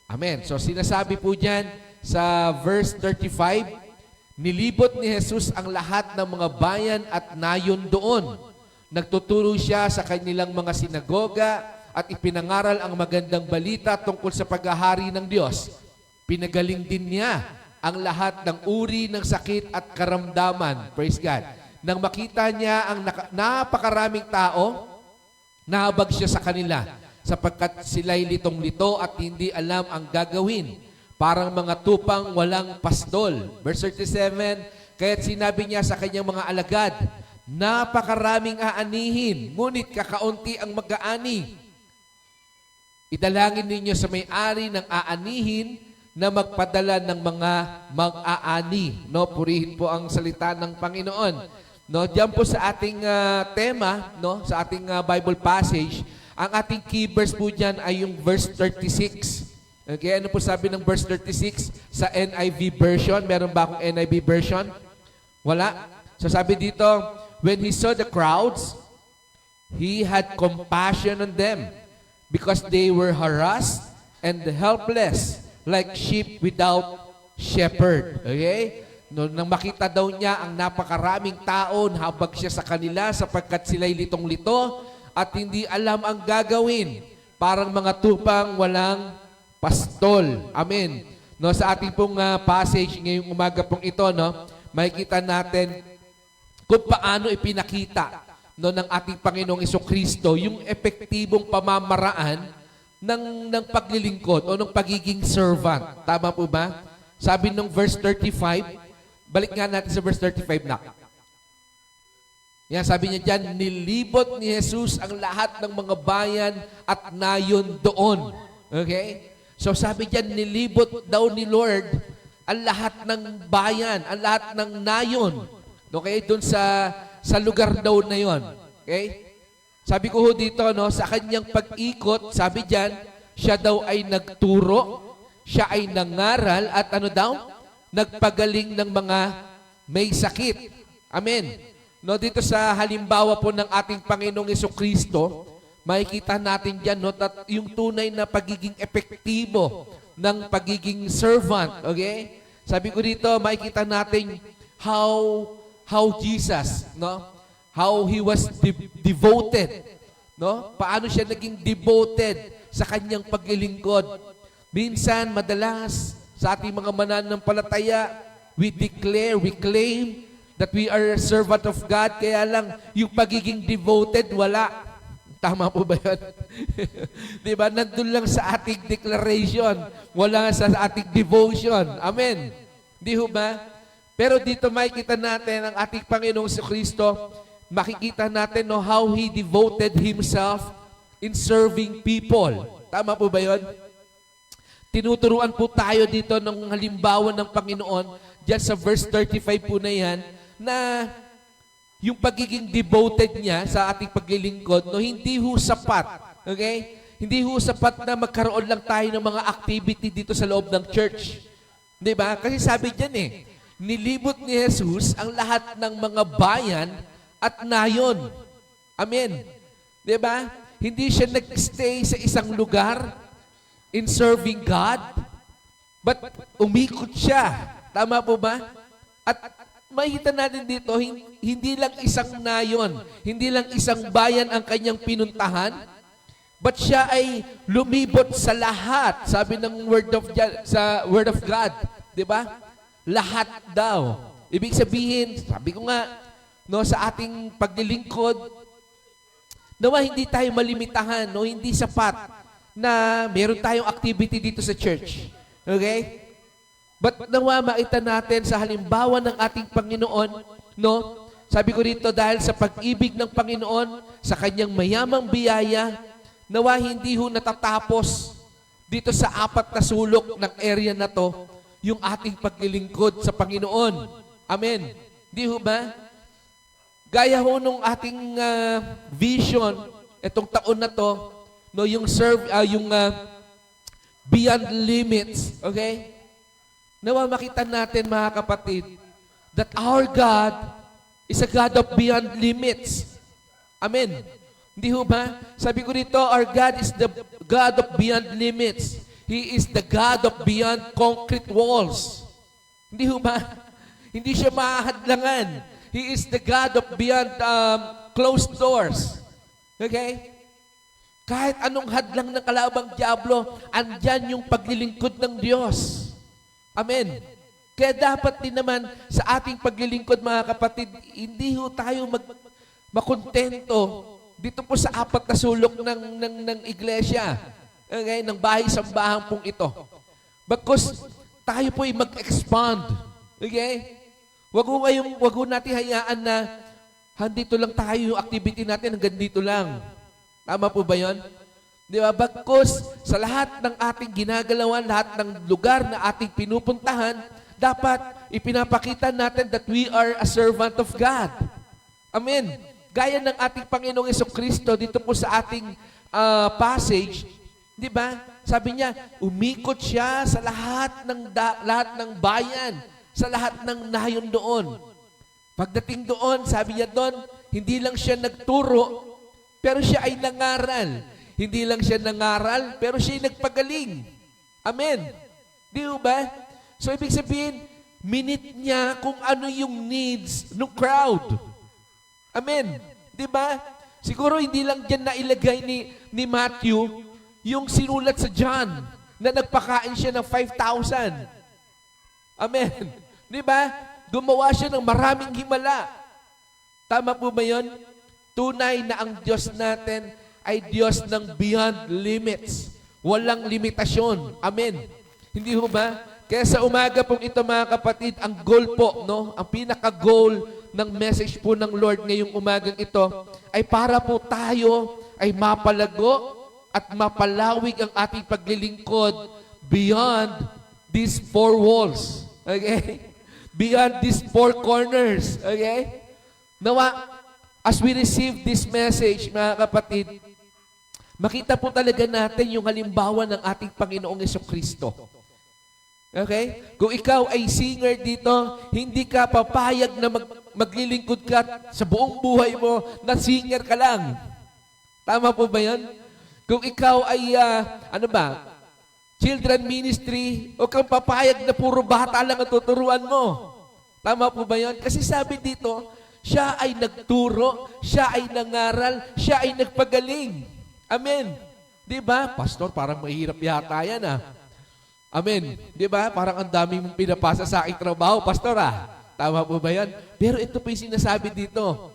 Amen. So sinasabi po dyan sa verse 35, nilibot ni Jesus ang lahat ng mga bayan at nayon doon. Nagtuturo siya sa kanilang mga sinagoga at ipinangaral ang magandang balita tungkol sa paghahari ng Diyos. Pinagaling din niya ang lahat ng uri ng sakit at karamdaman. Praise God. Nang makita niya ang napakaraming tao, nahabag siya sa kanila sapagkat sila'y litong-lito at hindi alam ang gagawin. Parang mga tupang walang pastol. Verse 37, kaya't sinabi niya sa kanyang mga alagad, napakaraming aanihin, ngunit kakaunti ang mag-aani. Idalangin ninyo sa may-ari ng aanihin na magpadala ng mga mag-aani. No, purihin po ang salita ng Panginoon. No, diyan po sa ating tema, no, sa ating Bible passage, ang ating key verse po diyan ay yung verse 36. Okay, ano po sabi ng verse 36 sa NIV version? Meron ba akong NIV version? Wala. So sabi dito, when he saw the crowds, he had compassion on them because they were harassed and helpless like sheep without shepherd. Okay? Nang makita daw niya ang napakaraming tao, habag siya sa kanila sapagkat sila'y litong-lito at hindi alam ang gagawin. Parang mga tupang walang pastol. Amen. No, sa ating pong passage ngayong umaga pong ito, no, makikita natin kung paano ipinakita ng ating Panginoong Jesucristo yung epektibong pamamaraan ng paglilingkod o ng pagiging servant. Tama po ba? Sabi nung verse 35, balik nga natin sa verse 35 na. Yan, sabi niya dyan, nilibot ni Jesus ang lahat ng mga bayan at nayon doon. Okay? So sabi diyan, nilibot daw ni Lord ang lahat ng bayan, ang lahat ng nayon. Okay, doon sa lugar daw na 'yon. Okay? Sabi ko ho dito, no, sa kanyang pag-ikot, sabi diyan, siya daw ay nagturo, siya ay nangaral at ano daw? Nagpagaling ng mga may sakit. Amen. No, dito sa halimbawa po ng ating Panginoong Jesucristo, makikita natin dyan, no, yung tunay na pagiging epektibo ng pagiging servant. Okay? Sabi ko dito, makikita natin how Jesus, no? How he was devoted, no? Paano siya naging devoted sa kanyang paglilingkod. Minsan, madalas, sa ating mga mananampalataya, we declare, we claim that we are a servant of God, kaya lang yung pagiging devoted, wala. Tama po ba yun? Di ba? Nandun lang sa ating declaration, wala sa ating devotion. Amen. Di ho ba? Pero dito makikita natin ang ating Panginoong Kristo, makikita natin no, how He devoted Himself in serving people. Tama po ba yun? Tinuturuan po tayo dito ng halimbawa ng Panginoon, dyan sa verse 35 po na yan, na yung pagiging devoted niya sa ating paglilingkod, no, hindi ho sapat. Okay? Hindi ho sapat na magkaroon lang tayo ng mga activity dito sa loob ng church. Di ba? Kasi sabi dyan nilibot ni Jesus ang lahat ng mga bayan at nayon. Amen. Di ba? Hindi siya nag-stay sa isang lugar in serving God, but umikot siya. Tama po ba? At makikita natin dito, hindi lang isang nayon, hindi lang isang bayan ang kanyang pinuntahan, but siya ay lumibot sa lahat. Sabi ng Word of God, di ba? Lahat daw. Ibig sabihin, sabi ko nga, no, sa ating paglilingkod, nawa hindi tayo malimitahan, no, hindi sapat na meron tayong activity dito sa church. Okay? But nawa makita natin sa halimbawa ng ating Panginoon, no? Sabi ko rito, dahil sa pag-ibig ng Panginoon, sa kanyang mayamang biyaya, nawa hindi ho natatapos dito sa 4 na sulok ng area na to, yung ating paglilingkod sa Panginoon. Amen. Di ho ba? Gaya ho nung ating vision, itong taon na to, no, yung beyond limits, okay? Nawa makita natin, mga kapatid, that our God is a God of beyond limits. Amen. Hindi ho ba? Sabi ko rito, our God is the God of beyond limits. He is the God of beyond concrete walls. Hindi ho ba? Hindi siya mahadlangan. He is the God of beyond closed doors. Okay? Kahit anong hadlang ng kalabang diablo, andyan yung paglilingkod ng Diyos. Amen. Kaya dapat din naman sa ating paglilingkod, mga kapatid, hindi ho tayo makontento dito po sa 4 na sulok ng iglesia. Okay? Ng bahay-sambahan pong ito. Because tayo po ay mag-expand. Okay? Wag ho natin hayaan na handito lang tayo yung activity natin, hanggang dito lang. Tama po ba yun? Di ba? Bagkus, sa lahat ng ating ginagalawan, lahat ng lugar na ating pinupuntahan, dapat ipinapakita natin that we are a servant of God. Amen. Gaya ng ating Panginoong Jesucristo dito po sa ating passage, di ba? Sabi niya, umikot siya sa lahat ng bayan, sa lahat ng nayon doon. Pagdating doon, sabi niya doon, hindi lang siya nagturo, pero siya ay nangaral. Hindi lang siya nangaral, pero siya ay nagpagaling. Amen. Di ba? So, ibig sabihin, minute niya kung ano yung needs ng crowd. Amen. Di ba? Siguro hindi lang dyan nailagay ni Matthew yung sinulat sa John na nagpakain siya ng 5,000. Amen. Di ba? Gumawa siya ng maraming himala. Tama po ba yun? Tunay na ang Diyos natin ay Diyos ng beyond limits. Walang limitasyon. Amen. Hindi ho ba? Kaya sa umaga pong ito, mga kapatid, ang goal po, no? Ang pinaka-goal ng message po ng Lord ngayong umagang ito ay para po tayo ay mapalago at mapalawig ang ating paglilingkod beyond these 4 walls. Okay? Beyond these 4 corners. Okay? Nawa, as we receive this message, mga kapatid, makita po talaga natin yung halimbawa ng ating Panginoong Jesucristo. Okay? Kung ikaw ay singer dito, hindi ka papayag na maglilingkod ka sa buong buhay mo na singer ka lang. Tama po ba yan? Kung ikaw ay, children ministry, huwag kang papayag na puro bata lang ang tuturuan mo. Tama po ba yun? Kasi sabi dito, siya ay nagturo, siya ay nangaral, siya ay nagpagaling. Amen. Di ba? Pastor, parang mahirap yata yan ah. Amen. Di ba? Parang ang dami mong pinapasa sa aking trabaho, Pastor ah. Tama po ba yan? Pero ito po yung sinasabi dito.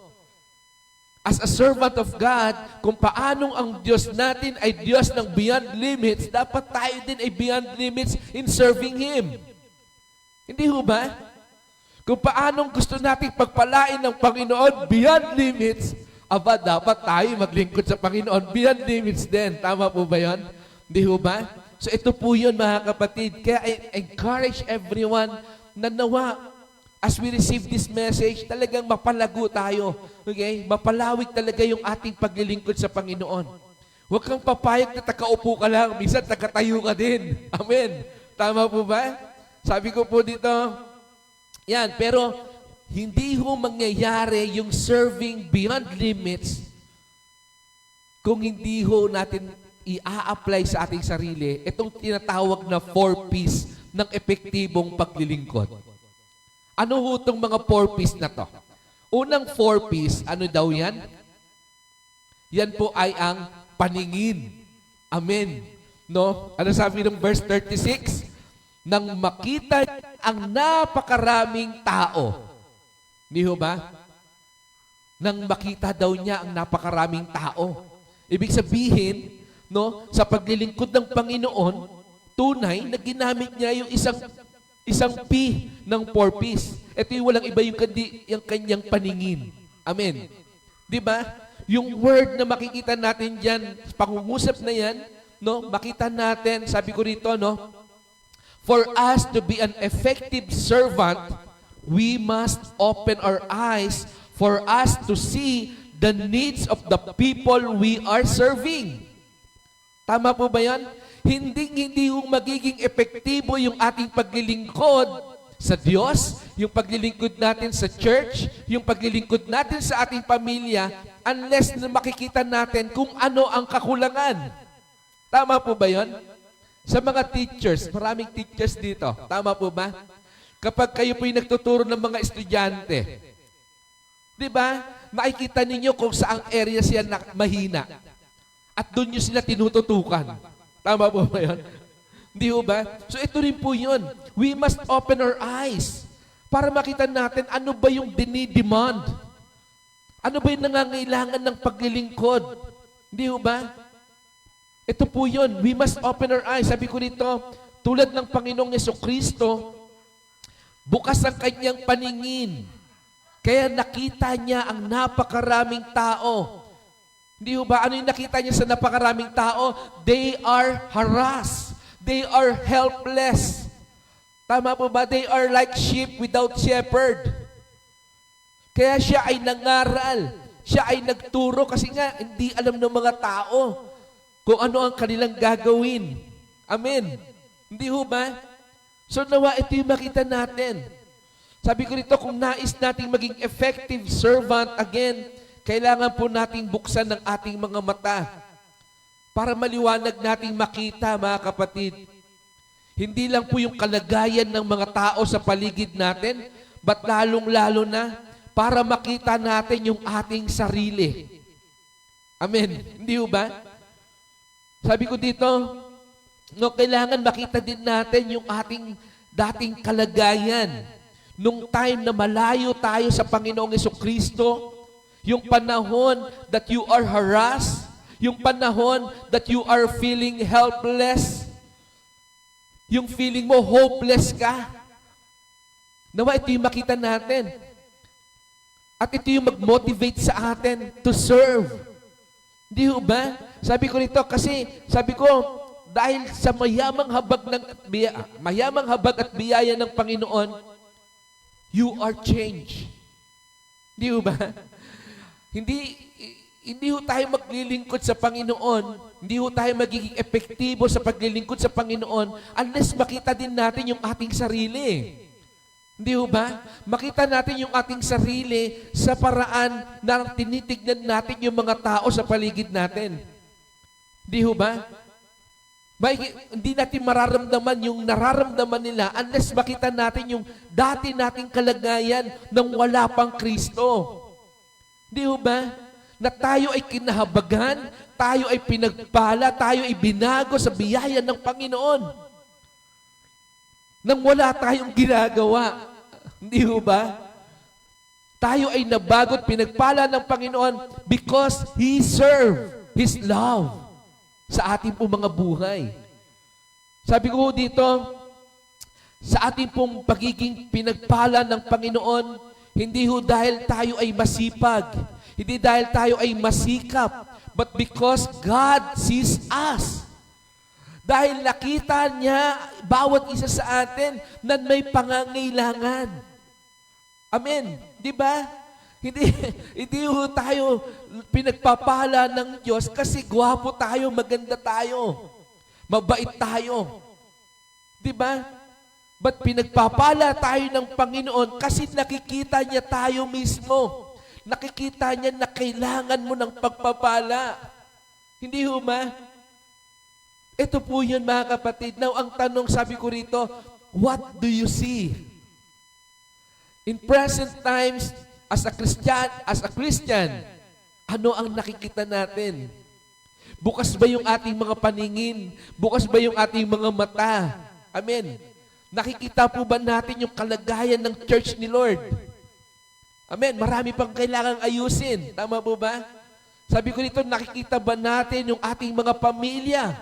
As a servant of God, kung paanong ang Diyos natin ay Diyos ng beyond limits, dapat tayo din ay beyond limits in serving Him. Hindi ho ba? Kung paanong gusto nating pagpalain ng Panginoon beyond limits, dapat tayo maglingkod sa Panginoon beyond limits din. Tama po ba yun? Hindi ho ba? So ito po yun mga kapatid. Kaya I encourage everyone na nawa, as we receive this message, talagang mapalago tayo. Okay? Mapalawig talaga yung ating paglilingkod sa Panginoon. Huwag kang papayag na takaupo ka lang. Minsan takatayo ka din. Amen. Tama po ba? Sabi ko po dito, yan, pero hindi ho mangyayari yung serving beyond limits kung hindi ho natin i-apply sa ating sarili itong tinatawag na 4Ps ng epektibong paglilingkod. Ano ho itong mga 4Ps na to? Unang 4Ps, ano daw yan? Yan po ay ang paningin. Amen. No? Ano sabi ng verse 36? Nang makita ang napakaraming tao. Hindi ho ba? Nang makita daw niya ang napakaraming tao. Ibig sabihin, no, sa paglilingkod ng Panginoon, tunay na ginamit niya yung isang P ng 4Ps. Ito yung walang iba yung kanyang paningin. Amen. Di ba? Yung word na makikita natin dyan, pangungusap na yan, no, makita natin, sabi ko rito, no, for us to be an effective servant, we must open our eyes for us to see the needs of the people we are serving. Tama po ba yan? Hindi magiging epektibo yung ating paglilingkod sa Diyos, yung paglilingkod natin sa church, yung paglilingkod natin sa ating pamilya, unless na makikita natin kung ano ang kakulangan. Tama po ba yan? Sa mga teachers, maraming teachers dito. Tama po ba? Kapag kayo po'y nagtuturo ng mga estudyante, di ba? Makikita ninyo kung saang area siya mahina. At doon nyo sila tinututukan. Tama po ba yun? Hindi ho ba? So ito rin po yun. We must open our eyes para makita natin ano ba yung dinidemand. Ano ba yung nangangailangan ng paglilingkod. Hindi ho ba? Ito po yun. We must open our eyes. Sabi ko nito, tulad ng Panginoong Jesucristo, bukas ang kanyang paningin. Kaya nakita niya ang napakaraming tao. Hindi ba? Ano yung nakita niya sa napakaraming tao? They are harassed. They are helpless. Tama po ba? They are like sheep without shepherd. Kaya siya ay nangaral. Siya ay nagturo kasi nga hindi alam ng mga tao kung ano ang kanilang gagawin. Amen. Hindi ho ba? So nawa ito yung makita natin. Sabi ko rito, kung nais nating maging effective servant, again, kailangan po nating buksan ng ating mga mata para maliwanag nating makita, mga kapatid. Hindi lang po yung kalagayan ng mga tao sa paligid natin, but lalong-lalo na para makita natin yung ating sarili. Amen. Hindi ho ba? Sabi ko dito, no, kailangan makita din natin yung ating dating kalagayan. Nung time na malayo tayo sa Panginoong Jesucristo, yung panahon that you are harassed, yung panahon that you are feeling helpless, yung feeling mo hopeless ka. Nawa, ito yung makita natin. At ito yung mag-motivate sa atin to serve. Hindi ho ba? Sabi ko nito kasi, sabi ko, dahil sa mayamang habag at biyaya ng Panginoon, you are changed. Hindi ho ba? Hindi ho tayo maglilingkod sa Panginoon, hindi ho tayo magiging epektibo sa paglilingkod sa Panginoon unless makita din natin yung ating sarili. Hindi ho ba? Makita natin yung ating sarili sa paraan na tinitignan natin yung mga tao sa paligid natin. Hindi ho ba? Hindi natin mararamdaman yung nararamdaman nila unless makita natin yung dati nating kalagayan nang wala pang Kristo. Di ba? Na tayo ay kinahabagan, tayo ay pinagpala, tayo ay binago sa biyaya ng Panginoon. Nang wala tayong ginagawa. Hindi ba? Tayo ay nabago at pinagpala ng Panginoon because He served His love sa ating pong mga buhay. Sabi ko dito, sa ating pong pagiging pinagpala ng Panginoon, hindi ho dahil tayo ay masipag, hindi dahil tayo ay masikap, but because God sees us. Dahil nakita niya bawat isa sa atin na may pangangailangan. Amen. Di ba? Hindi ho tayo pinagpapala ng Diyos kasi gwapo tayo, maganda tayo, mabait tayo. Di ba? But pinagpapala tayo ng Panginoon kasi nakikita niya tayo mismo. Nakikita niya na kailangan mo ng pagpapala. Hindi ho ba? Ito po yun mga kapatid. Now, ang tanong sabi ko rito, what do you see? In present times, as a Christian, ano ang nakikita natin? Bukas ba yung ating mga paningin? Bukas ba yung ating mga mata? Amen. Nakikita po ba natin yung kalagayan ng church ni Lord? Amen. Marami pang kailangang ayusin. Tama po ba? Sabi ko nito, nakikita ba natin yung ating mga pamilya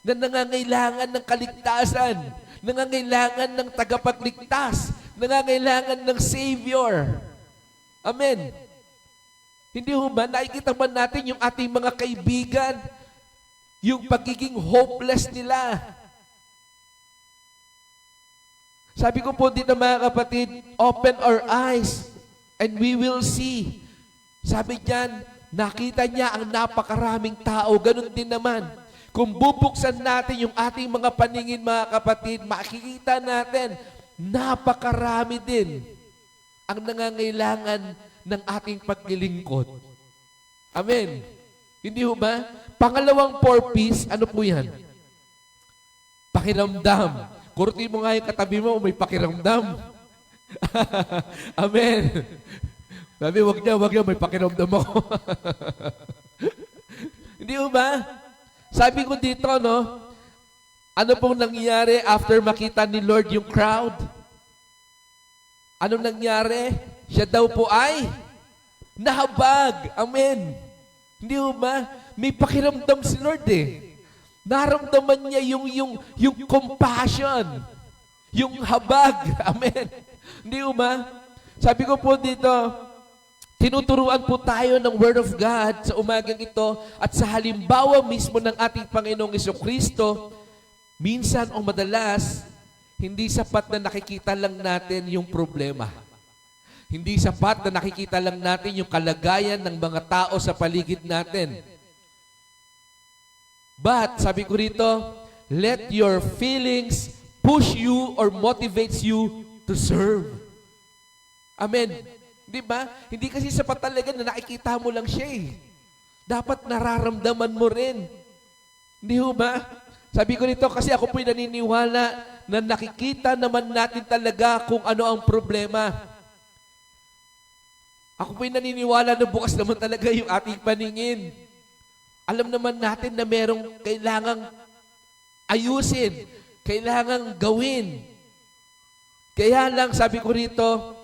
na nangangailangan ng kaligtasan, nangangailangan ng tagapagligtas, nangangailangan ng Savior? Amen. Hindi ho ba, nakikita ba natin yung ating mga kaibigan, yung pagiging hopeless nila? Sabi ko po dito mga kapatid, open our eyes and we will see. Sabi diyan, nakita niya ang napakaraming tao, ganun din naman. Kung bubuksan natin yung ating mga paningin mga kapatid, makikita natin, napakarami din ang nangangailangan ng ating paglilingkod. Amen. Hindi ho ba? Pangalawang purpose, ano po yan? Pakiramdam. Kurutin mo nga yung katabi mo, may pakiramdam. Amen. Sabi, wag niya, may pakiramdam ako. Hindi ho ba? Sabi ko dito, no? Ano pong nangyari after makita ni Lord yung crowd? Anong nangyari? Siya daw po ay nahabag. Amen. Hindi ba? May pakiramdam si Lord eh. Naramdaman niya yung compassion. Yung habag. Amen. Hindi ba? Sabi ko po dito, tinuturuan po tayo ng Word of God sa umagang ito at sa halimbawa mismo ng ating Panginoong Jesucristo, minsan o madalas, hindi sapat na nakikita lang natin yung problema. Hindi sapat na nakikita lang natin yung kalagayan ng mga tao sa paligid natin. But, sabi ko rito, let your feelings push you or motivates you to serve. Amen. Di ba? Hindi kasi sapat talaga na nakikita mo lang siya eh. Dapat nararamdaman mo rin. Hindi ba? Sabi ko nito kasi ako po'y naniniwala na nakikita naman natin talaga kung ano ang problema. Ako po'y naniniwala na bukas naman talaga yung ating paningin. Alam naman natin na merong kailangang ayusin, kailangang gawin. Kaya lang sabi ko rito,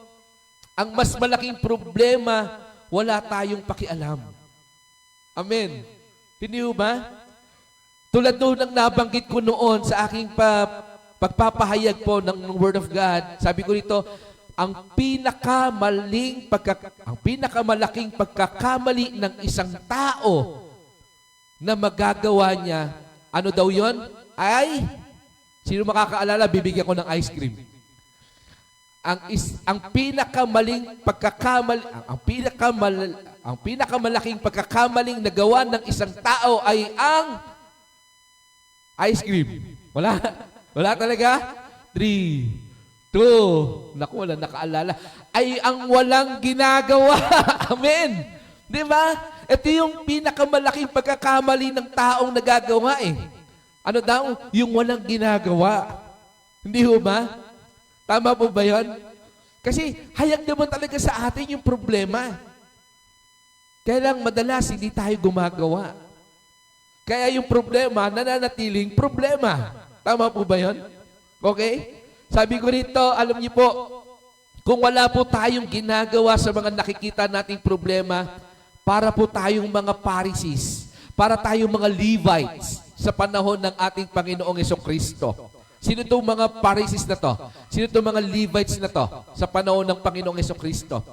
ang mas malaking problema, wala tayong pakialam. Amen. Hindi ba? Tulad doon ng nabanggit ko noon sa aking pagpapahayag po ng Word of God, sabi ko rito, ang pinakamalaking pagkakamali ng isang tao na magagawa niya, ano daw yon? Ay, sino makakaalala, bibigyan ko ng ice cream. Ang pinakamalaking pagkakamaling nagawa ng isang tao ay ang ice cream. Wala? Wala talaga? 3, 2, naku, wala nakaalala. Ay ang walang ginagawa. Amen. Di ba? Ito yung pinakamalaking pagkakamali ng taong nagagawa eh. Ano daw? Yung walang ginagawa. Hindi ho ba? Tama po ba yun? Kasi hayag naman talaga sa atin yung problema. Kaya lang madalas hindi tayo gumagawa. Kaya yung problema, nananatiling problema. Tama po ba yun? Okay? Sabi ko rito, alam niyo po, kung wala po tayong ginagawa sa mga nakikita nating problema, para po tayong mga Pharisees, para tayong mga Levites sa panahon ng ating Panginoong Jesucristo. Sino itong mga Pharisees na to? Sino itong mga Levites na to sa panahon ng Panginoong Jesucristo?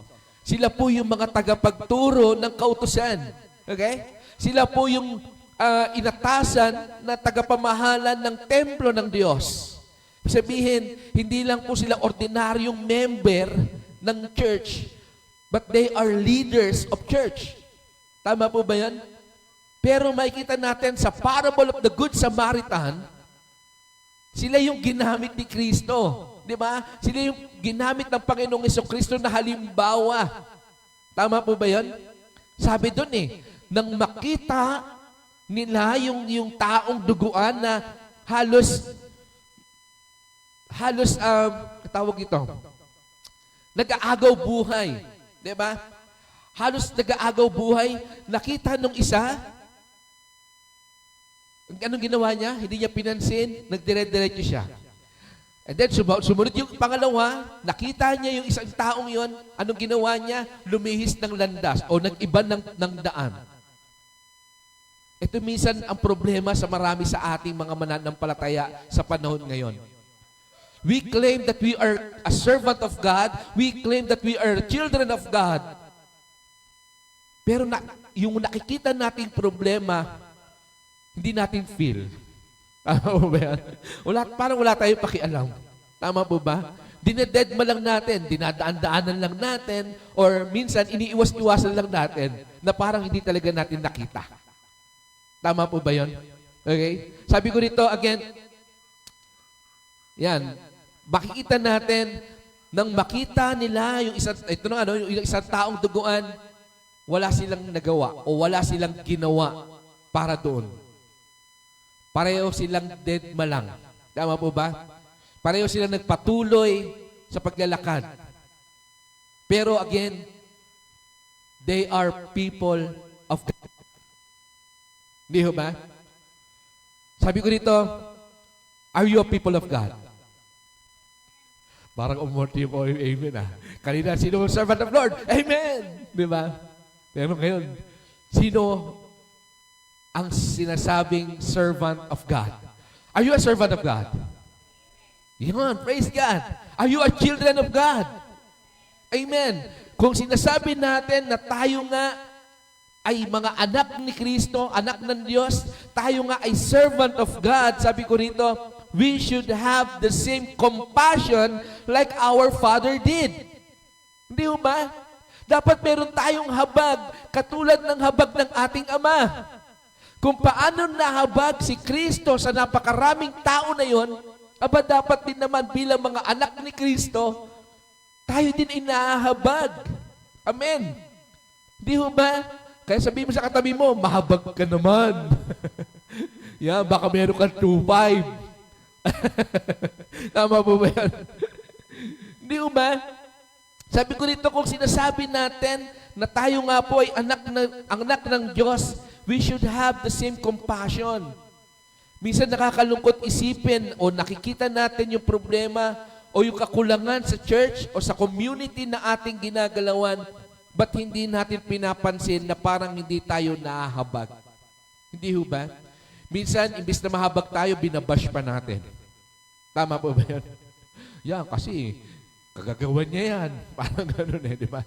Sila po yung mga tagapagturo ng kautusan. Okay? Sila po yung inatasan na tagapamahalan ng templo ng Diyos. Sabihin, hindi lang po sila ordinaryong member ng church, but they are leaders of church. Tama po ba yan? Pero makikita natin sa parable of the Good Samaritan, sila yung ginamit ni Kristo. Di ba? Sila yung ginamit ng Panginoong Jesucristo na halimbawa. Tama po ba yan? Sabi doon nang makita nila yung taong duguan na halos tawag ito, nag-aagaw buhay. Di ba? Halos nag-aagaw buhay. Nakita nung isa, anong ginawa niya? Hindi niya pinansin, nagdire-diretso siya. And then sumunod yung pangalawa, nakita niya yung isang taong yon, anong ginawa niya? Lumihis ng landas o nag-iba ng daan. Ito minsan ang problema sa marami sa ating mga mananampalataya sa panahon ngayon. We claim that we are a servant of God. We claim that we are children of God. Pero yung nakikita nating problema, hindi natin feel. Tama po ba yan? Parang wala tayong pakialam. Tama po ba? Dinededma lang natin, dinadaan-daanan lang natin, or minsan iniiwas-iwasan lang natin na parang hindi talaga natin nakita. Tama po ba yun? Okay? Sabi ko rito, again, yan, makikita natin, nang makita nila yung isang taong duguan, wala silang nagawa o wala silang ginawa para doon. Pareho silang dead malang. Tama po ba? Pareho silang nagpatuloy sa paglalakad. Pero again, they are people of God. Hindi ho ba? Sabi ko dito, are you a people of God? Parang umorti po yung amen Kanina, sino ang servant of Lord? Amen! Di ba? Pero ngayon, sino ang sinasabing servant of God? Are you a servant of God? Yun, praise God. Are you a children of God? Amen. Kung sinasabi natin na tayo nga ay mga anak ni Kristo, anak ng Diyos, tayo nga ay servant of God, sabi ko rito, we should have the same compassion like our Father did. Hindi ba? Dapat meron tayong habag, katulad ng habag ng ating Ama. Kung paano nahabag si Kristo sa napakaraming tao na yon, dapat din naman bilang mga anak ni Kristo, tayo din inahabag. Amen. Di ba? Kaya sabihin mo sa katabi mo, mahabag ka naman. Yan, baka meron kang 2.5. Tama po ba yan? Di ba? Sabi ko rito, kung sinasabi natin na tayo nga po ay anak ng Diyos, we should have the same compassion. Minsan nakakalungkot isipin o nakikita natin yung problema o yung kakulangan sa church o sa community na ating ginagalawan, ba't hindi natin pinapansin na parang hindi tayo nahahabag? Hindi ho ba? Minsan, imbis na mahabag tayo, binabash pa natin. Tama po ba yan? Yan, kasi kagagawan niya yan. Parang gano'n di ba?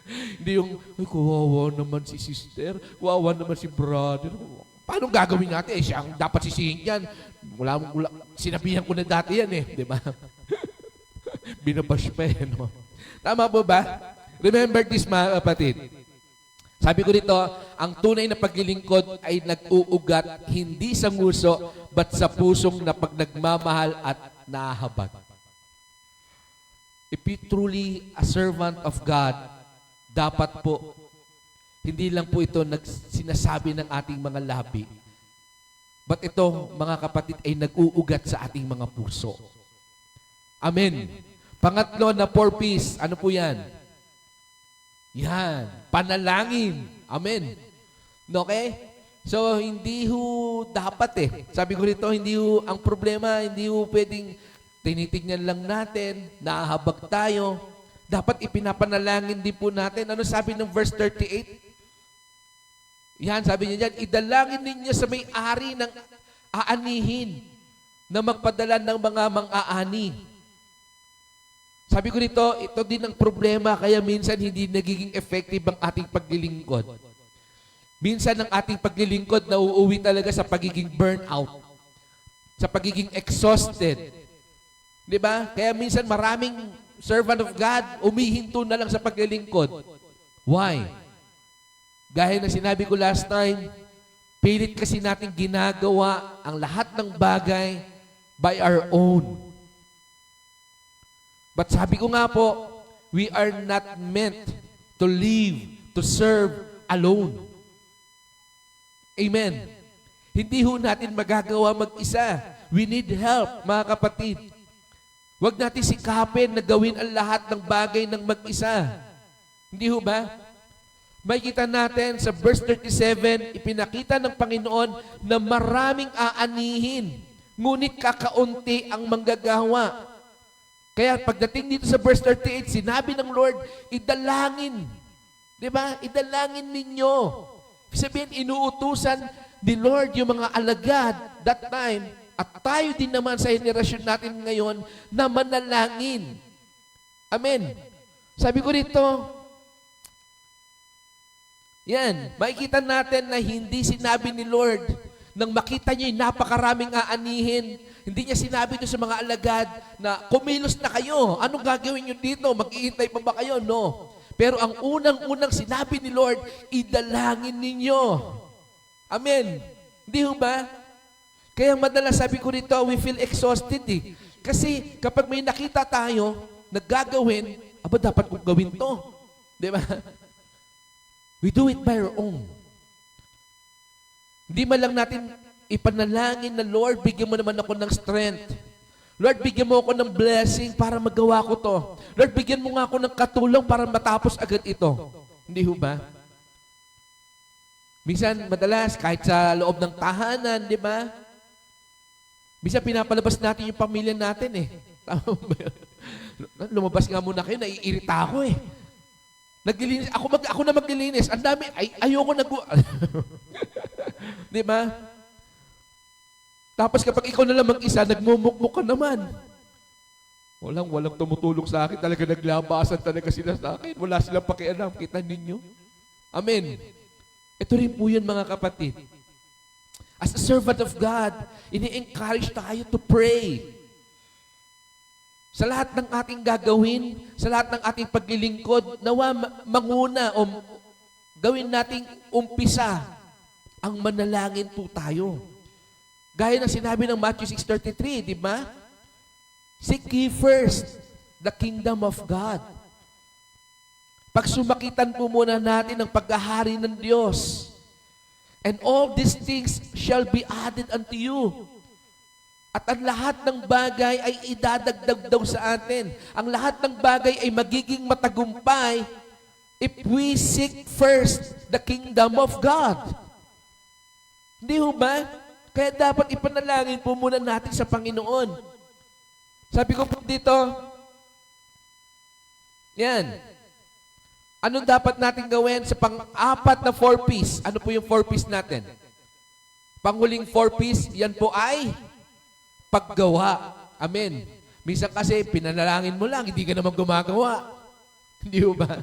Hindi yung, ay, kawawa naman si sister, kawawa naman si brother. Paano gagawin natin? Siya ang dapat sisihin yan. Sinabihan ko na dati yan di ba? Binabash pa no? Tama po ba? Remember this, mga kapatid. Sabi ko dito, ang tunay na paglilingkod ay nag-uugat hindi sa nguso, but sa pusong na pagnagmamahal at nahahabag. If you truly a servant of God, dapat po, hindi lang po ito sinasabi ng ating mga labi, But ito, mga kapatid, ay nag-uugat sa ating mga puso. Amen. Pangatlo na purpose, ano po yan? Yan, panalangin. Amen. Okay? So, hindi ho dapat Sabi ko rito, hindi ho, ang problema, hindi ho pwedeng tinitignan lang natin, nahahabag tayo. Dapat ipinapanalangin din po natin. Ano sabi ng verse 38? Yan, sabi niya dyan, idalangin ninyo sa may-ari ng aanihin na magpadala ng mga mang-aani. Sabi ko rito, ito din ang problema, kaya minsan hindi nagiging effective ang ating paglilingkod. Minsan ang ating paglilingkod na uuwi talaga sa pagiging burnout, sa pagiging exhausted. Di ba? Kaya minsan maraming servant of God umihinto na lang sa paglilingkod. Why? Gaya na sinabi ko last time, pilit kasi natin ginagawa ang lahat ng bagay by our own. But sabi ko nga po, we are not meant to live, to serve alone. Amen. Hindi ho natin magagawa mag-isa. We need help, mga kapatid. Huwag natin sikapin na gawin ang lahat ng bagay ng mag-isa. Hindi ho ba? Makikita natin sa verse 37, ipinakita ng Panginoon na maraming aanihin, ngunit kakaunti ang manggagawa. Kaya pagdating dito sa verse 38, sinabi ng Lord, idalangin. Di ba? Idalangin ninyo. Sabihin, inuutusan ni Lord yung mga alagad that time, at tayo din naman sa henerasyon natin ngayon na manalangin. Amen. Sabi ko rito, yan, makikita natin na hindi sinabi ni Lord nang makita niyo yung napakaraming aanihin. Hindi niya sinabi doon sa mga alagad na kumilos na kayo. Anong gagawin niyo dito? Mag-iintay pa ba kayo? No. Pero ang unang-unang sinabi ni Lord, idalangin ninyo. Amen. Hindi ho ba? Kaya madalas sabi ko rito, we feel exhausted Kasi kapag may nakita tayo, naggagawin, aba dapat kong gawin to. Di ba? We do it by our own. Hindi man lang natin ipanalangin na, Lord, bigyan mo naman ako ng strength. Lord, bigyan mo ako ng blessing para magawa ko to. Lord, bigyan mo nga ako ng katulong para matapos agad ito. Hindi ho ba? Minsan, madalas, kahit sa loob ng tahanan, di ba? Minsan, pinapalabas natin yung pamilya natin Tama ba yun? Lumabas nga muna kayo, naiirita ako Naglilinis. Ako na maglilinis. Ang dami. Ayoko Di ba? Tapos kapag ikaw na lang mag-isa, nagmumukmuk ka naman. Walang tumutulong sa akin. Talaga naglabasan talaga sila sa akin. Wala silang pakialam. Kita ninyo? Amen. Ito rin po yun, mga kapatid. As a servant of God, ini-encourage tayo to pray. Sa lahat ng ating gagawin, sa lahat ng ating paglilingkod, nawa manguna o gawin nating umpisa ang manalangin po tayo. Gaya ng sinabi ng Matthew 6:33, di ba? Seek ye first the kingdom of God. Pag sumakitan po muna natin ang paghahari ng Diyos, and all these things shall be added unto you. At ang lahat ng bagay ay idadagdag daw sa atin. Ang lahat ng bagay ay magiging matagumpay if we seek first the kingdom of God. Hindi ho ba? Kaya dapat ipanalangin po muna natin sa Panginoon. Sabi ko po dito, yan. Anong dapat natin gawin sa pang-apat na 4Ps? Ano po yung 4Ps natin? Panghuling 4Ps, yan po ay paggawa. Amen. Minsan kasi, pinanalangin mo lang, hindi ka naman gumagawa. Hindi ho ba?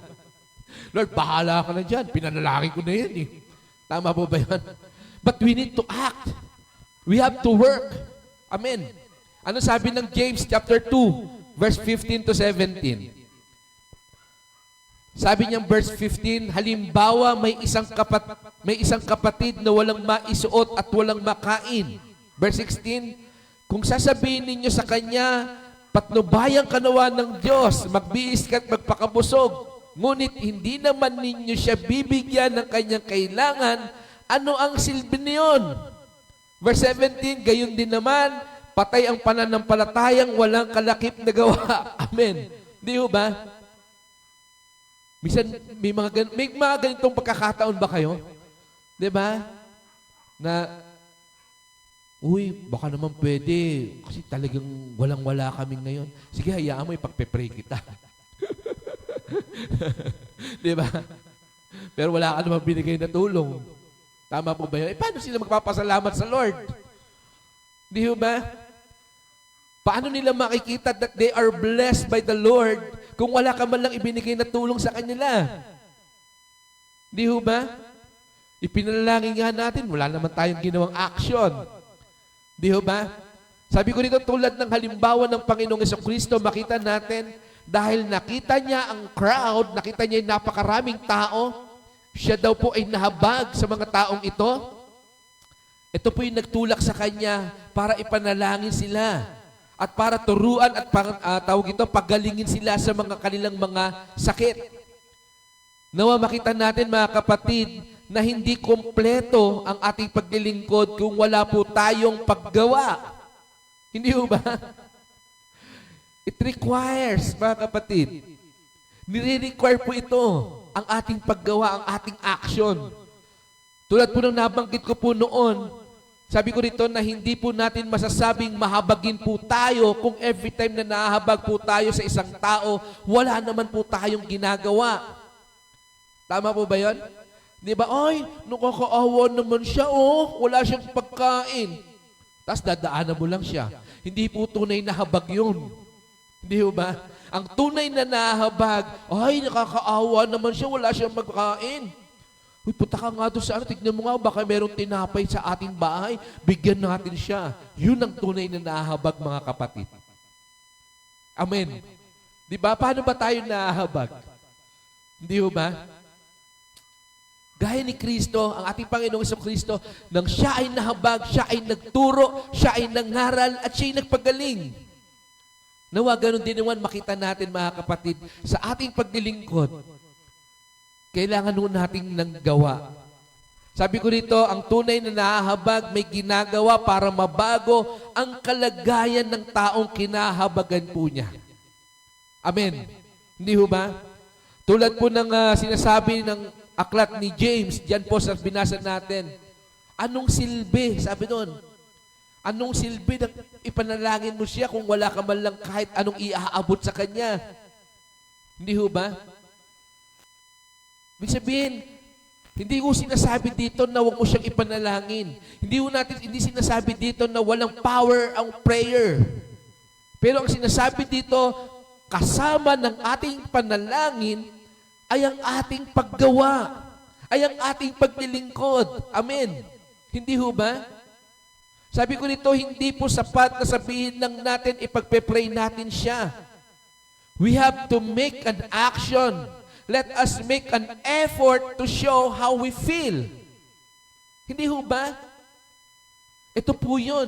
Lord, bahala ka na dyan. Pinanalangin ko na yan Tama po ba yan? But we need to act. We have to work. Amen. Ano sabi ng James chapter 2, verse 15 to 17? Sabi niya verse 15, halimbawa may isang kapatid na walang maisuot at walang makain. Verse 16, kung sasabihin ninyo sa kanya, patnubayang kanawa ng Diyos, magbiis ka at magpakabusog, ngunit hindi naman ninyo siya bibigyan ng kanyang kailangan, ano ang silbi niyon? Verse 17, gayon din naman, patay ang pananampalatayang walang kalakip na gawa. Amen. Di ho ba? Minsan, may mga ganitong pagkakataon ba kayo? Di ba? Na, uy, baka naman pwede. Kasi talagang walang-wala kami ngayon. Sige, hayaan mo, ipagpe-pray kita. Di ba? Pero wala ka naman binigay na tulong. Tama po ba yun? Paano sila magpapasalamat sa Lord? Di ba? Paano nila makikita that they are blessed by the Lord kung wala ka man lang ibinigay na tulong sa kanila? Di ba? Ipinalangin nga natin, wala naman tayong ginawang action. Di ba? Sabi ko rito, tulad ng halimbawa ng Panginoong Jesucristo, makita natin, dahil nakita niya ang crowd, nakita niya yung napakaraming tao, siya daw po ay nahabag sa mga taong ito. Ito po yung nagtulak sa kanya para ipanalangin sila at para turuan at pagalingin sila sa mga kanilang mga sakit. Nawa makita natin mga kapatid na hindi kompleto ang ating paglilingkod kung wala po tayong paggawa. Hindi ho ba? It requires, mga kapatid, nire-require po ito ang ating paggawa, ang ating action. Tulad po ng nabanggit ko po noon, sabi ko rito na hindi po natin masasabing mahabagin po tayo kung every time na nahahabag po tayo sa isang tao, wala naman po tayong ginagawa. Tama po ba yun? Di ba? Ay, nakakaawa naman siya, oh. Wala siyang pagkain. Tapos dadaanan mo lang siya. Hindi po tunay na habag yun. Hindi ba? Ang tunay na nahabag, ay, nakakaawa naman siya, wala siyang pagkain. Uy, punta ka nga doon sa tignan mo nga, baka merong tinapay sa ating bahay, bigyan natin siya. Yun ang tunay na nahabag, mga kapatid. Amen. Di ba? Paano ba tayo nahabag? Hindi ba? Gaya ni Kristo, ang ating Panginoong Jesucristo, nang siya ay nahabag, siya ay nagturo, siya ay nangaral, at siya ay nagpagaling. Nawa, ganun din naman makita natin, mga kapatid, sa ating paglilingkod, kailangan nun nating nanggawa. Sabi ko rito, ang tunay na nahahabag may ginagawa para mabago ang kalagayan ng taong kinahabagan po niya. Amen. Hindi ho ba? Tulad po ng sinasabi ng aklat ni James, diyan po sa binasa natin. Anong silbi? Sabi doon. Anong silbi na ipanalangin mo siya kung wala ka man lang kahit anong iaabot sa kanya? Hindi ho ba? Ibig sabihin, hindi ko sinasabi dito na huwag mo siyang ipanalangin. Hindi sinasabi dito na walang power ang prayer. Pero ang sinasabi dito, kasama ng ating panalangin ay ang ating paggawa, ay ang ating paglilingkod. Amen. Hindi ho ba? Sabi ko nito, hindi po sapat na sabihin lang natin, ipagpe-pray natin siya. We have to make an action. Let us make an effort to show how we feel. Hindi ho ba? Ito po yun.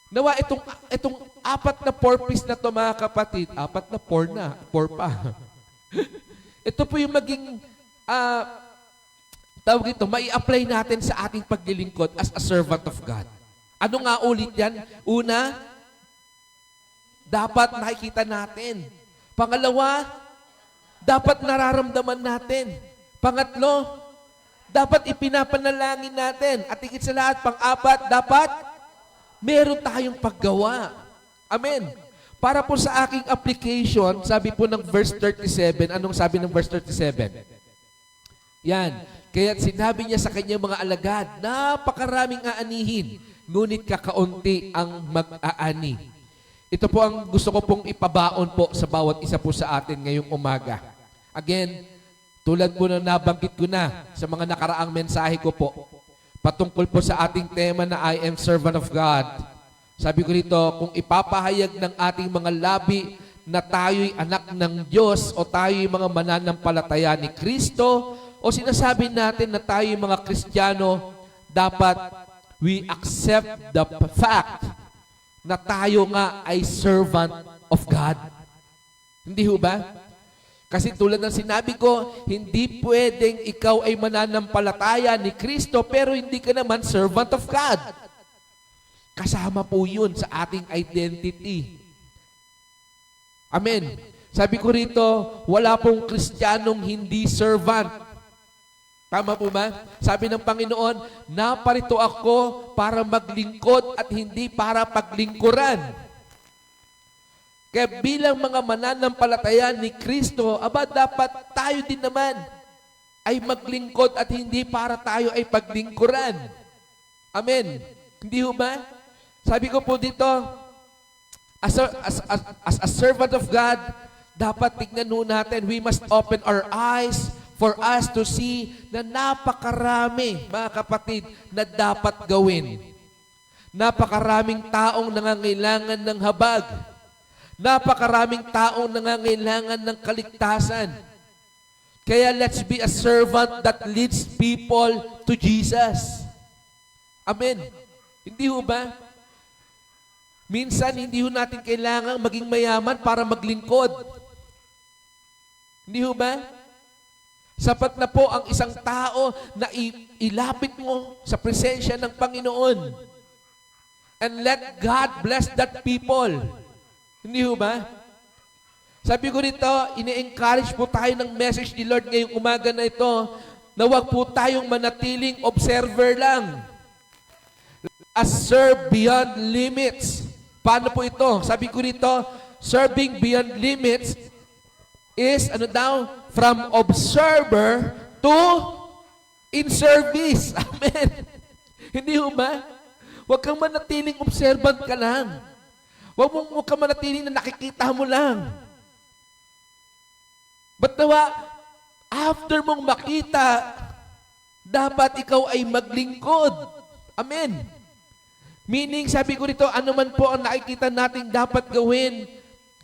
Nawa, itong apat na purpose na to, mga kapatid, apat na four pa. Ito po yung maging, tawag ito, mai-apply natin sa ating paglilingkod as a servant of God. Ano nga ulit yan? Una, dapat nakikita natin. Pangalawa, dapat nararamdaman natin. Pangatlo, dapat ipinapanalangin natin. At higit sa lahat, pang-apat, dapat meron tayong paggawa. Amen. Para po sa aking application, sabi po ng verse 37, anong sabi ng verse 37? Yan. Kaya sinabi niya sa kanyang mga alagad, napakaraming aanihin, ngunit kakaunti ang mag-aani. Ito po ang gusto ko pong ipabaon po sa bawat isa po sa atin ngayong umaga. Again, tulad po na nabanggit ko na sa mga nakaraang mensahe ko po, patungkol po sa ating tema na I am servant of God. Sabi ko rito, kung ipapahayag ng ating mga labi na tayo'y anak ng Diyos o tayo'y mga mananampalataya ni Kristo o sinasabi natin na tayo'y mga Kristiyano, dapat we accept the fact na tayo nga ay servant of God. Hindi ho ba? Kasi tulad ng sinabi ko, hindi pwedeng ikaw ay mananampalataya ni Kristo pero hindi ka naman servant of God. Kasama po yun sa ating identity. Amen. Sabi ko rito, wala pong Kristiyanong hindi servant. Tama po ba? Sabi ng Panginoon, naparito ako para maglingkod at hindi para paglingkuran. Kaya bilang mga mananampalataya ni Kristo, dapat tayo din naman ay maglingkod at hindi para tayo ay paglingkuran. Amen. Hindi ho ba? Sabi ko po dito, as a servant of God, dapat tignan ho natin, we must open our eyes for us to see na napakarami, mga kapatid, na dapat gawin. Napakaraming taong nangangailangan ng habag. Napakaraming taong nangangailangan ng kaligtasan. Kaya let's be a servant that leads people to Jesus. Amen. Hindi ho ba? Minsan, hindi ho natin kailangang maging mayaman para maglingkod. Hindi ho ba? Sapat na po ang isang tao na ilapit mo sa presensya ng Panginoon. And let God bless that people. Hindi ho ba? Sabi ko rito, ini-encourage po tayo ng message ni Lord ngayong umaga na ito na huwag po tayong manatiling observer lang. Serve beyond limits. Paano po ito? Sabi ko rito, serving beyond limits is, from observer to in service. Amen. Hindi ho ba? Huwag kang manatiling observant ka lang. Huwag kang manatiling na nakikita mo lang. But nawa, after mong makita, dapat ikaw ay maglingkod. Amen. Meaning, sabi ko rito, ano man po ang nakikita nating dapat gawin,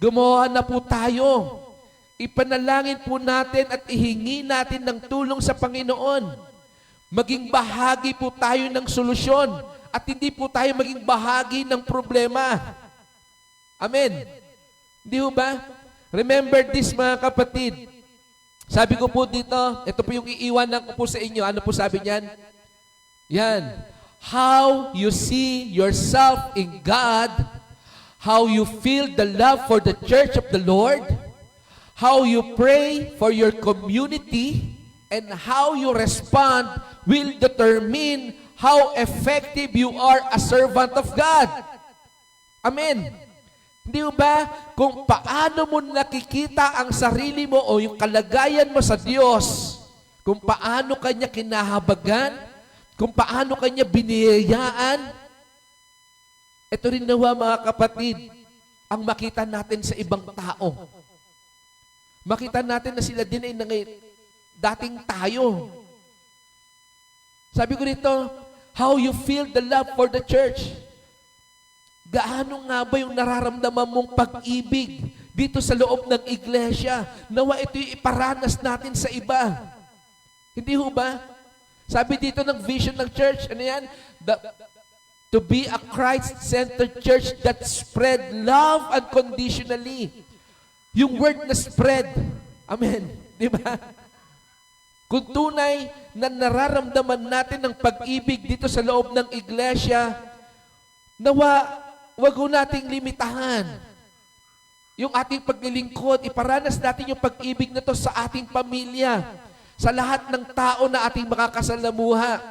gumawa na po tayo. Ipanalangin po natin at ihingi natin ng tulong sa Panginoon. Maging bahagi po tayo ng solusyon at hindi po tayo maging bahagi ng problema. Amen. Hindi ho ba? Remember this, mga kapatid. Sabi ko po dito, ito po yung iiwanan ko po sa inyo. Ano po sabi niyan? Yan. How you see yourself in God, how you feel the love for the church of the Lord, how you pray for your community, and how you respond will determine how effective you are a servant of God. Amen. Hindi ba kung paano mo nakikita ang sarili mo o yung kalagayan mo sa Diyos, kung paano kanya kinahabagan, kung paano kanya biniyayaan, ito rin nawa, mga kapatid, ang makita natin sa ibang tao. Makita natin na sila din ay dating tayo. Sabi ko rito, how you feel the love for the church. Gaano nga ba yung nararamdaman mong pag-ibig dito sa loob ng iglesia? Nawa ito yung iparanas natin sa iba. Hindi ho ba? Sabi dito ng vision ng church, ano yan? To be a Christ-centered church that spread love unconditionally. Yung word na spread. Amen. Di ba? Kung tunay na nararamdaman natin ng pag-ibig dito sa loob ng iglesia, nawa, wag ho nating limitahan. Yung ating paglilingkod, iparanas natin yung pag-ibig na to sa ating pamilya, sa lahat ng tao na ating makakasalamuha.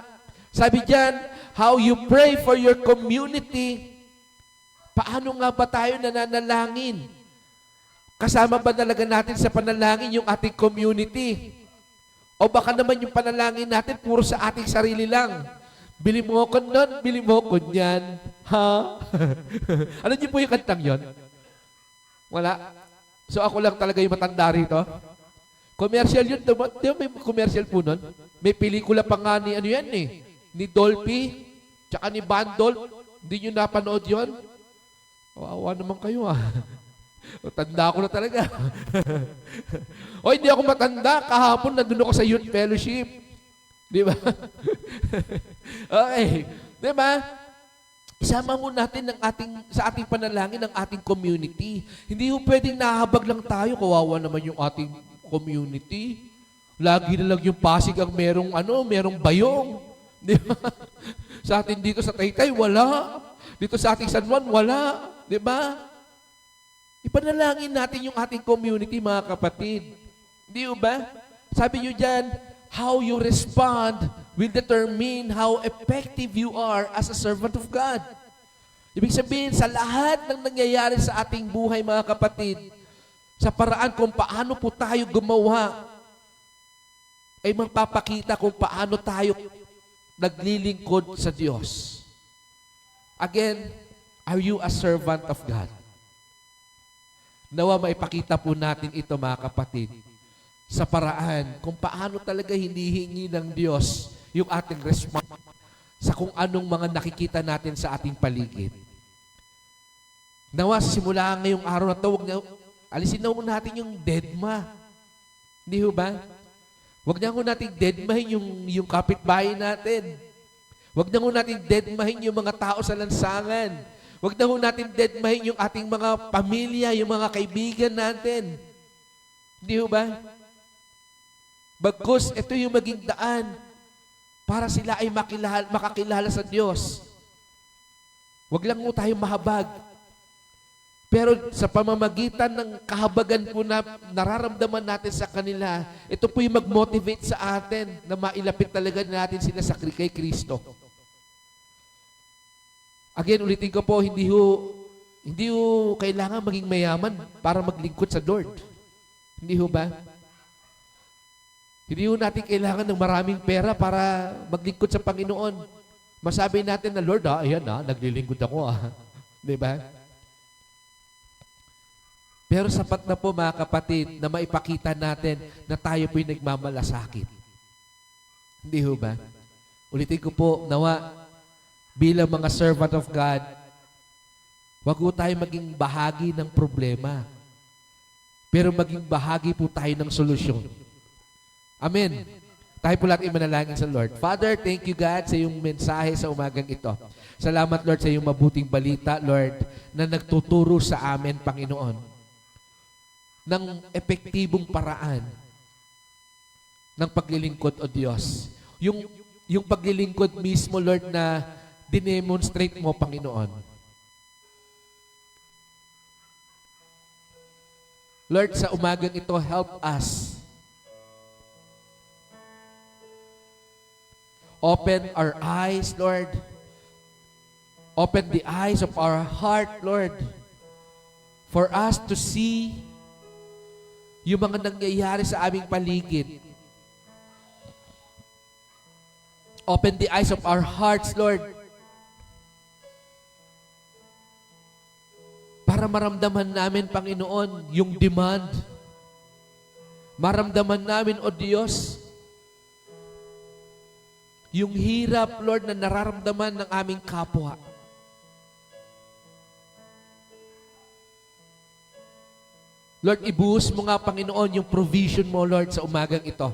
Sabi diyan, how you pray for your community. Paano nga ba tayo nananalangin? Kasama ba talaga natin sa panalangin yung ating community? O baka naman yung panalangin natin puro sa ating sarili lang. Bili mo ko nun, bili mo ko niyan. Ha? Ano niyo po yung kantang yon? Wala. So ako lang talaga yung matanda rito. Commercial yun. Di ba may commercial po nun? May pelikula pa nga ni ano yan eh. Ni Dolphy, tsaka ni Bandol. Hindi nyo napanood yun? Awa naman kayo ah. O, tanda ko na talaga. O, hindi ako matanda. Kahapon nandun ako sa youth fellowship. Di ba? Okay. Di ba? Isama mo natin sa ating panalangin ng ating community. Hindi ho pwedeng nahabag lang tayo. Kawawa naman yung ating community. Lagi na lang yung Pasig ang merong bayong. Di ba? Sa atin dito sa Taytay, wala. Dito sa ating San Juan, wala. Di ba? Ipanalangin natin yung ating community, mga kapatid. Di ba? Sabi nyo dyan, how you respond will determine how effective you are as a servant of God. Ibig sabihin, sa lahat ng nangyayari sa ating buhay, mga kapatid, sa paraan kung paano po tayo gumawa, ay magpapakita kung paano tayo naglilingkod sa Diyos. Again, are you a servant of God? Nawa maipakita po natin ito, mga kapatid, sa paraan kung paano talaga hinihingi ng Diyos yung ating response sa kung anong mga nakikita natin sa ating paligid. Nawa, simula ngayong araw na ito, alisin na natin yung deadma. Hindi ho ba? Huwag na ho natin deadmahin yung kapitbahay natin. Huwag na ho natin deadmahin yung mga tao sa lansangan. Huwag na ho natin deadmahin yung ating mga pamilya, yung mga kaibigan natin. Hindi ho ba? Bagkus, ito yung maging daan para sila ay makakilala sa Diyos. Huwag lang ho tayo mahabag. Pero sa pamamagitan ng kahabagan po na nararamdaman natin sa kanila, ito po yung mag-motivate sa atin na mailapit talaga natin sila sa kay Kristo. Again, ulitin ko po, hindi ho kailangan maging mayaman para maglingkod sa Lord. Hindi ho ba? Hindi ho natin kailangan ng maraming pera para maglingkod sa Panginoon. Masabi natin na, Lord, ayan naglilingkod ako. Di ba? Pero sapat na po, mga kapatid, na maipakita natin na tayo po'y nagmamalasakit. Hindi ho ba? Ulitin ko po, nawa, bilang mga servant of God, wag po tayo maging bahagi ng problema. Pero maging bahagi po tayo ng solusyon. Amen. Tayo po lahat imanalangin sa Lord. Father, thank you God sa iyong mensahe sa umagang ito. Salamat Lord sa iyong mabuting balita, Lord, na nagtuturo sa amin, Panginoon, ng epektibong paraan ng paglilingkod, O Diyos. Yung paglilingkod mismo, Lord, na dinemonstrate mo, Panginoon. Lord, sa umagang ito, help us. Open our eyes, Lord. Open the eyes of our heart, Lord, for us to see yung mga nangyayari sa aming paligid. Open the eyes of our hearts, Lord, para maramdaman namin, Panginoon, yung demand. Maramdaman namin, O Diyos, yung hirap, Lord, na nararamdaman ng aming kapwa. Lord, ibuhos mo nga, Panginoon, yung provision mo, Lord, sa umagang ito.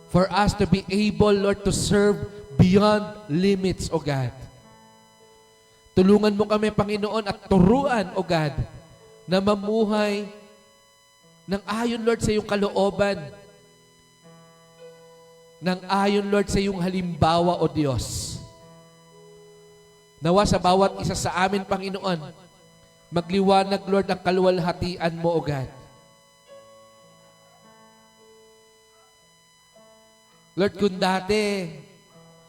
For us to be able, Lord, to serve beyond limits, O God. Tulungan mo kami, Panginoon, at turuan, O God, na mamuhay ng ayon, Lord, sa iyong kalooban. Ng ayon, Lord, sa iyong halimbawa, O Diyos. Nawa sa bawat isa sa amin, Panginoon, magliwanag, Lord, ang kaluwalhatian mo, O God. Lord, kung dati,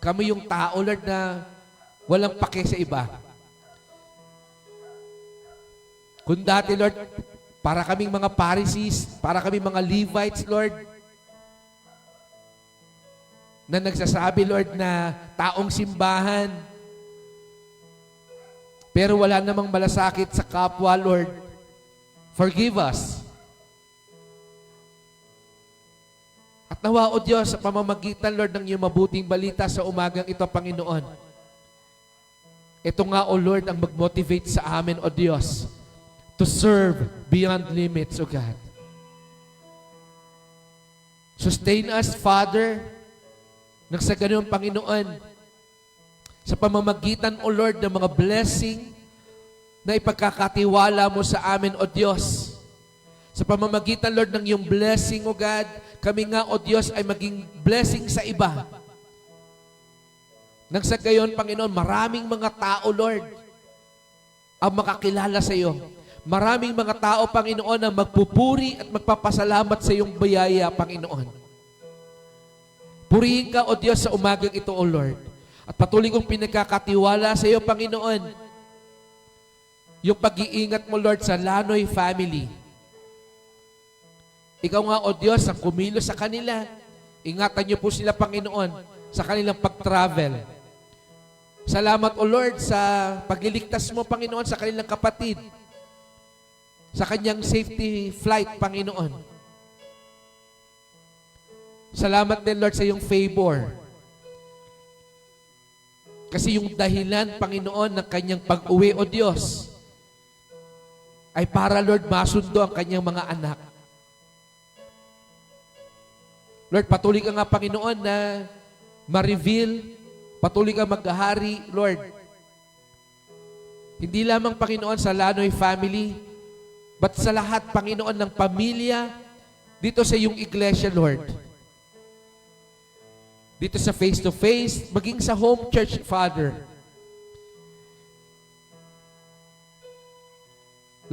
kami yung tao, Lord, na walang pake sa iba. Kung dati, Lord, para kaming mga Pharisees, para kaming mga Levites, Lord, na nagsasabi, Lord, na taong simbahan, pero wala namang malasakit sa kapwa, Lord. Forgive us. At nawa, O Diyos, sa pamamagitan, Lord, ng iyong mabuting balita sa umagang ito, Panginoon. Ito nga, O Lord, ang mag-motivate sa amin, O Diyos, to serve beyond limits, O God. Sustain us, Father, nang sa ganun, Panginoon, sa pamamagitan, O Lord, ng mga blessing na ipagkakatiwala mo sa amin, O Diyos. Sa pamamagitan, Lord, ng iyong blessing, O God, kami nga, O Diyos, ay maging blessing sa iba. Nang sa gayon, Panginoon, maraming mga tao, Lord, ang makakilala sa iyo. Maraming mga tao, Panginoon, ang magpupuri at magpapasalamat sa iyong biyaya, Panginoon. Purihin ka, O Diyos, sa umagang ito, O Lord. At patuloy kong pinagkakatiwala sa iyo, Panginoon, yung pag-iingat mo, Lord, sa Lanoy family. Ikaw nga, O Diyos, ang kumilos sa kanila. Ingatan niyo po sila, Panginoon, sa kanilang pag-travel. Salamat, O Lord, sa pagliligtas mo, Panginoon, sa kanilang kapatid. Sa kanyang safety flight, Panginoon. Salamat din, Lord, sa iyong favor. Kasi yung dahilan, Panginoon, ng kanyang pag-uwi, O Diyos, ay para, Lord, masundo ang kanyang mga anak. Lord, patuloy ka nga, Panginoon, na ma-reveal, patuloy ka maghahari, Lord. Hindi lamang, Panginoon, sa Lanoy family, but sa lahat, Panginoon, ng pamilya, dito sa iyong iglesia, Lord. Dito sa face-to-face, maging sa home church, Father.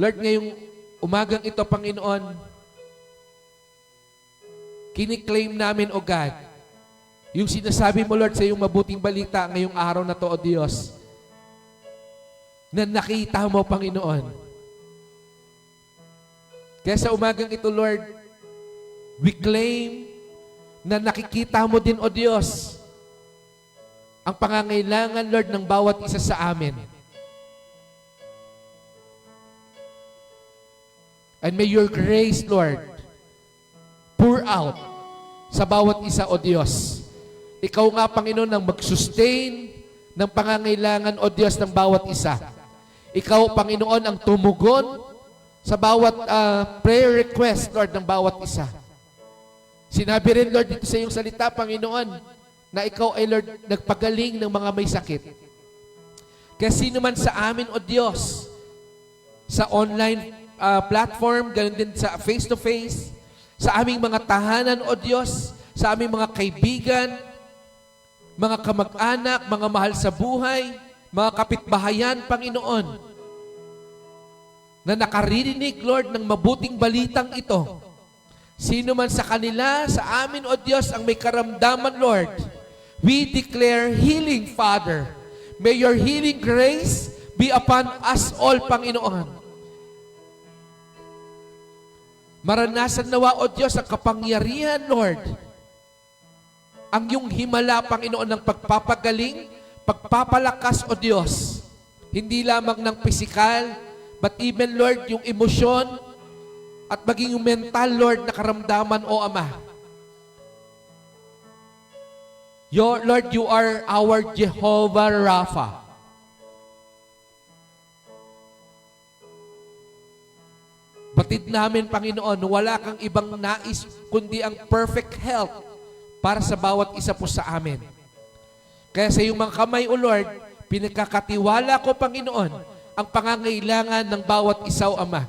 Lord, ngayong umagang ito, Panginoon, kiniklaim namin, O God, yung sinasabi mo, Lord, sa iyong mabuting balita ngayong araw na to, O Diyos, na nakita mo, Panginoon. Kaya sa umagang ito, Lord, we claim na nakikita mo din, O Diyos, ang pangangailangan, Lord, ng bawat isa sa amin. And may your grace, Lord, pour out sa bawat isa, O Diyos. Ikaw nga, Panginoon, ang mag-sustain ng pangangailangan, O Diyos, ng bawat isa. Ikaw, Panginoon, ang tumugon sa bawat prayer request, Lord, ng bawat isa. Sinabi rin, Lord, dito sa iyong salita, Panginoon, na ikaw ay, Lord, nagpagaling ng mga may sakit. Kaya sino man sa amin, O Diyos, sa online platform, ganun din sa face-to-face, sa aming mga tahanan, O Diyos, sa aming mga kaibigan, mga kamag-anak, mga mahal sa buhay, mga kapitbahayan, Panginoon, na nakaririnig, Lord, ng mabuting balitang ito. Sino man sa kanila, sa amin, O Diyos, ang may karamdaman, Lord, we declare healing, Father. May your healing grace be upon us all, Panginoon. Maranasan nawa, O Diyos, ang kapangyarihan, Lord. Ang iyong himala, Panginoon, ng pagpapagaling, pagpapalakas, O Diyos. Hindi lamang ng pisikal, but even, Lord, yung emosyon at maging yung mental, Lord, na karamdaman, O Ama. Lord, you are our Jehovah Rapha. Batid namin, Panginoon, wala kang ibang nais kundi ang perfect health para sa bawat isa po sa amin. Kaya sa iyong mga kamay, O Lord, pinagkakatiwala ko, Panginoon, ang pangangailangan ng bawat isa, O Ama.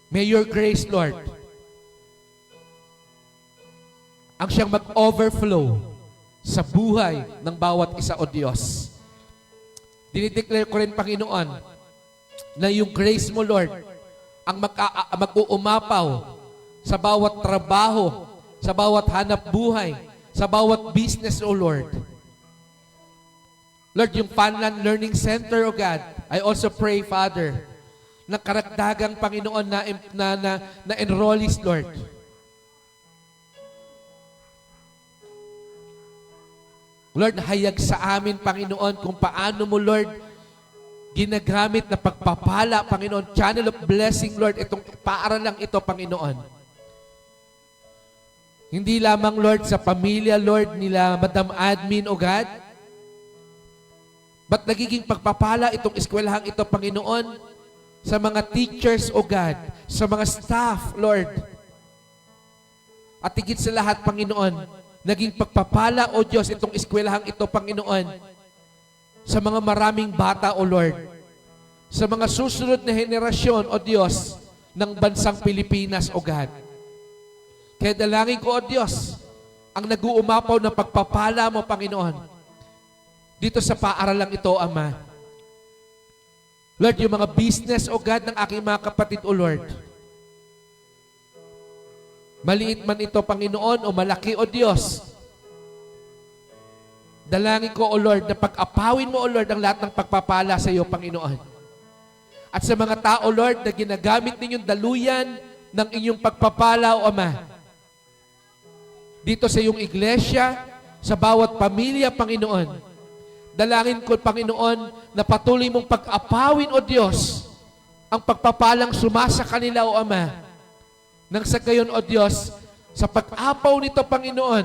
May your grace, Lord, ang siyang mag-overflow sa buhay ng bawat isa, O Diyos. Dinideclare ko rin, Panginoon, na yung grace mo, Lord, ang mag-uumapaw sa bawat trabaho, sa bawat hanap buhay, sa bawat business, O Lord. Lord, yung Funland Learning Center, O God, I also pray, Father, ng karagdagang, Panginoon, na enrollees, Lord. Lord, hayag sa amin, Panginoon, kung paano mo, Lord, ginagamit na pagpapala, Panginoon, channel of blessing, Lord, itong paaralang ito, Panginoon. Hindi lamang, Lord, sa pamilya, Lord, nila Madam Admin, O God, but nagiging pagpapala itong eskwelahang ito, Panginoon, sa mga teachers, O God, sa mga staff, Lord. At higit sa lahat, Panginoon, naging pagpapala, O Diyos, itong eskwelahang ito, Panginoon, sa mga maraming bata, O Lord. Sa mga susunod na henerasyon, O Diyos, ng bansang Pilipinas, O God. Kaya dalangin ko, O Diyos, ang nag-uumapaw ng pagpapala mo, Panginoon, dito sa paaralang ito, Ama. Lord, yung mga business, O God, ng aking mga kapatid, O Lord, maliit man ito, Panginoon, o malaki, O Diyos, dalangin ko, O Lord, na pag-apawin mo, O Lord, ang lahat ng pagpapala sa iyo, Panginoon. At sa mga tao, Lord, na ginagamit ninyong daluyan ng inyong pagpapala, O Ama, dito sa iyong iglesia, sa bawat pamilya, Panginoon, dalangin ko, Panginoon, na patuloy mong pag-apawin, O Diyos, ang pagpapalang sumasa kanila, O Ama. Nang sa gayon, O Diyos, sa pag-apaw nito, Panginoon,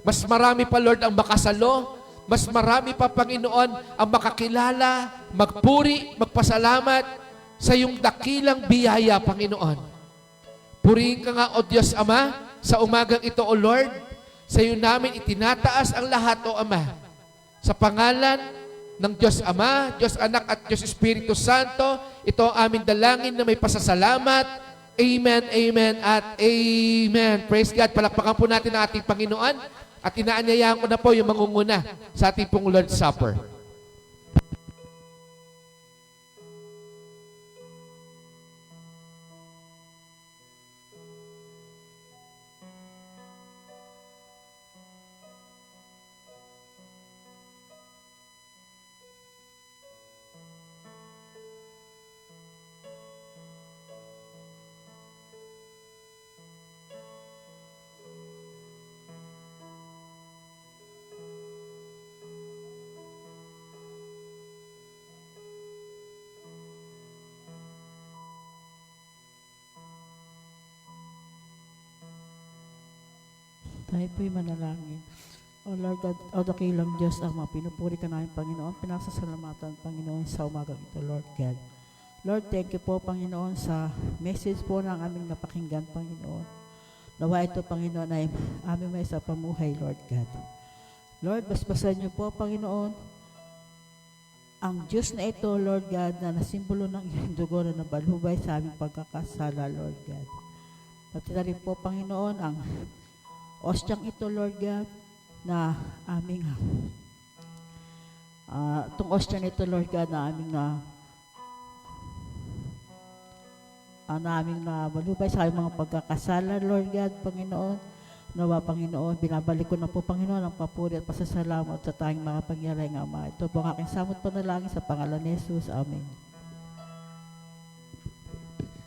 mas marami pa, Lord, ang makasalo, mas marami pa, Panginoon, ang makakilala, magpuri, magpasalamat sa iyong dakilang biyaya, Panginoon. Purihin ka nga, O Diyos, Ama, sa umagang ito, O Lord, sa iyo namin itinataas ang lahat, O Ama. Sa pangalan ng Diyos Ama, Diyos Anak at Diyos Espiritu Santo, ito ang aming dalangin na may pasasalamat. Amen, amen, at amen. Praise God. Palakpakan po natin ang ating Panginoon at inaanyayahan ko na po yung mangunguna sa ating pong Lord's Supper. Tayo po'y manalangin. O Lord God, o dakilang Diyos Ama, pinupuri ka namin, Panginoon. Pinasasalamatan, Panginoon, sa umagang ito, Lord God. Lord, thank you po, Panginoon, sa message po ng aming napakinggan, Panginoon. Nawa ito, Panginoon, ay aming may sa pamuhay, Lord God. Lord, basbasan niyo po, Panginoon, ang Diyos na ito, Lord God, na nasimbolo ng iyong dugo na nabalhubay sa aming pagkakasala, Lord God. Pati na rin po, Panginoon, ang ostyang ito, Lord God, na aming itong ostyang ito, Lord God, na aming malubay sa aming mga pagkakasala, Lord God, Panginoon. Nawa, Panginoon, binabalik ko na po, Panginoon, ang papuri at pasasalamat sa tayong mga pangyari ng Ama. Ito po ang aking samot panalangin sa pangalan ni Jesus. Amen.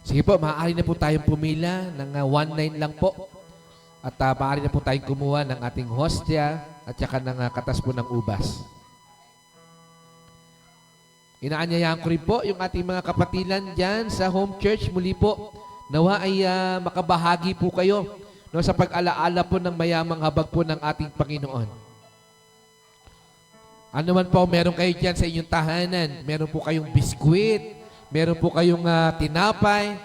Sige po, maaari na po tayong pumila ng 1-9 lang po. At maaari na po tayong kumuha ng ating hostya at saka ng katas po ng ubas. Inaanyayahan ko rin po yung ating mga kapatilan dyan sa home church. Muli po, nawa ay makabahagi po kayo sa pag-alaala po ng mayamang habag po ng ating Panginoon. Ano man po, meron kayo dyan sa inyong tahanan. Meron po kayong biskwit, meron po kayong tinapay,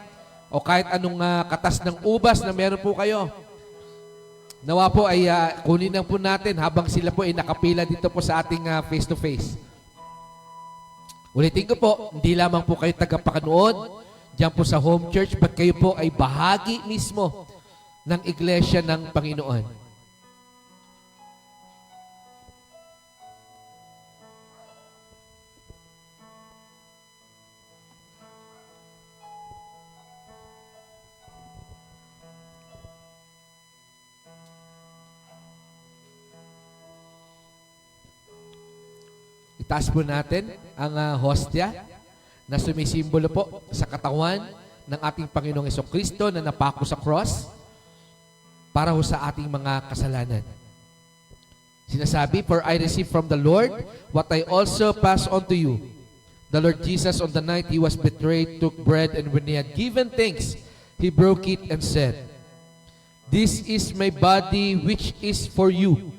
o kahit anong katas ng ubas na meron po kayo. Nawa po ay kunin lang po natin habang sila po ay nakapila dito po sa ating face-to-face. Ulitin ko po, hindi lamang po kayo tagapakanood diyan po sa home church, but kayo po ay bahagi mismo ng iglesia ng Panginoon. Itaas po natin ang hostya na sumisimbolo po sa katawan ng ating Panginoong Jesucristo na napako sa cross para ho sa ating mga kasalanan. Sinasabi, "For I received from the Lord what I also pass on to you. The Lord Jesus, on the night he was betrayed, took bread, and when he had given thanks, he broke it and said, 'This is my body which is for you.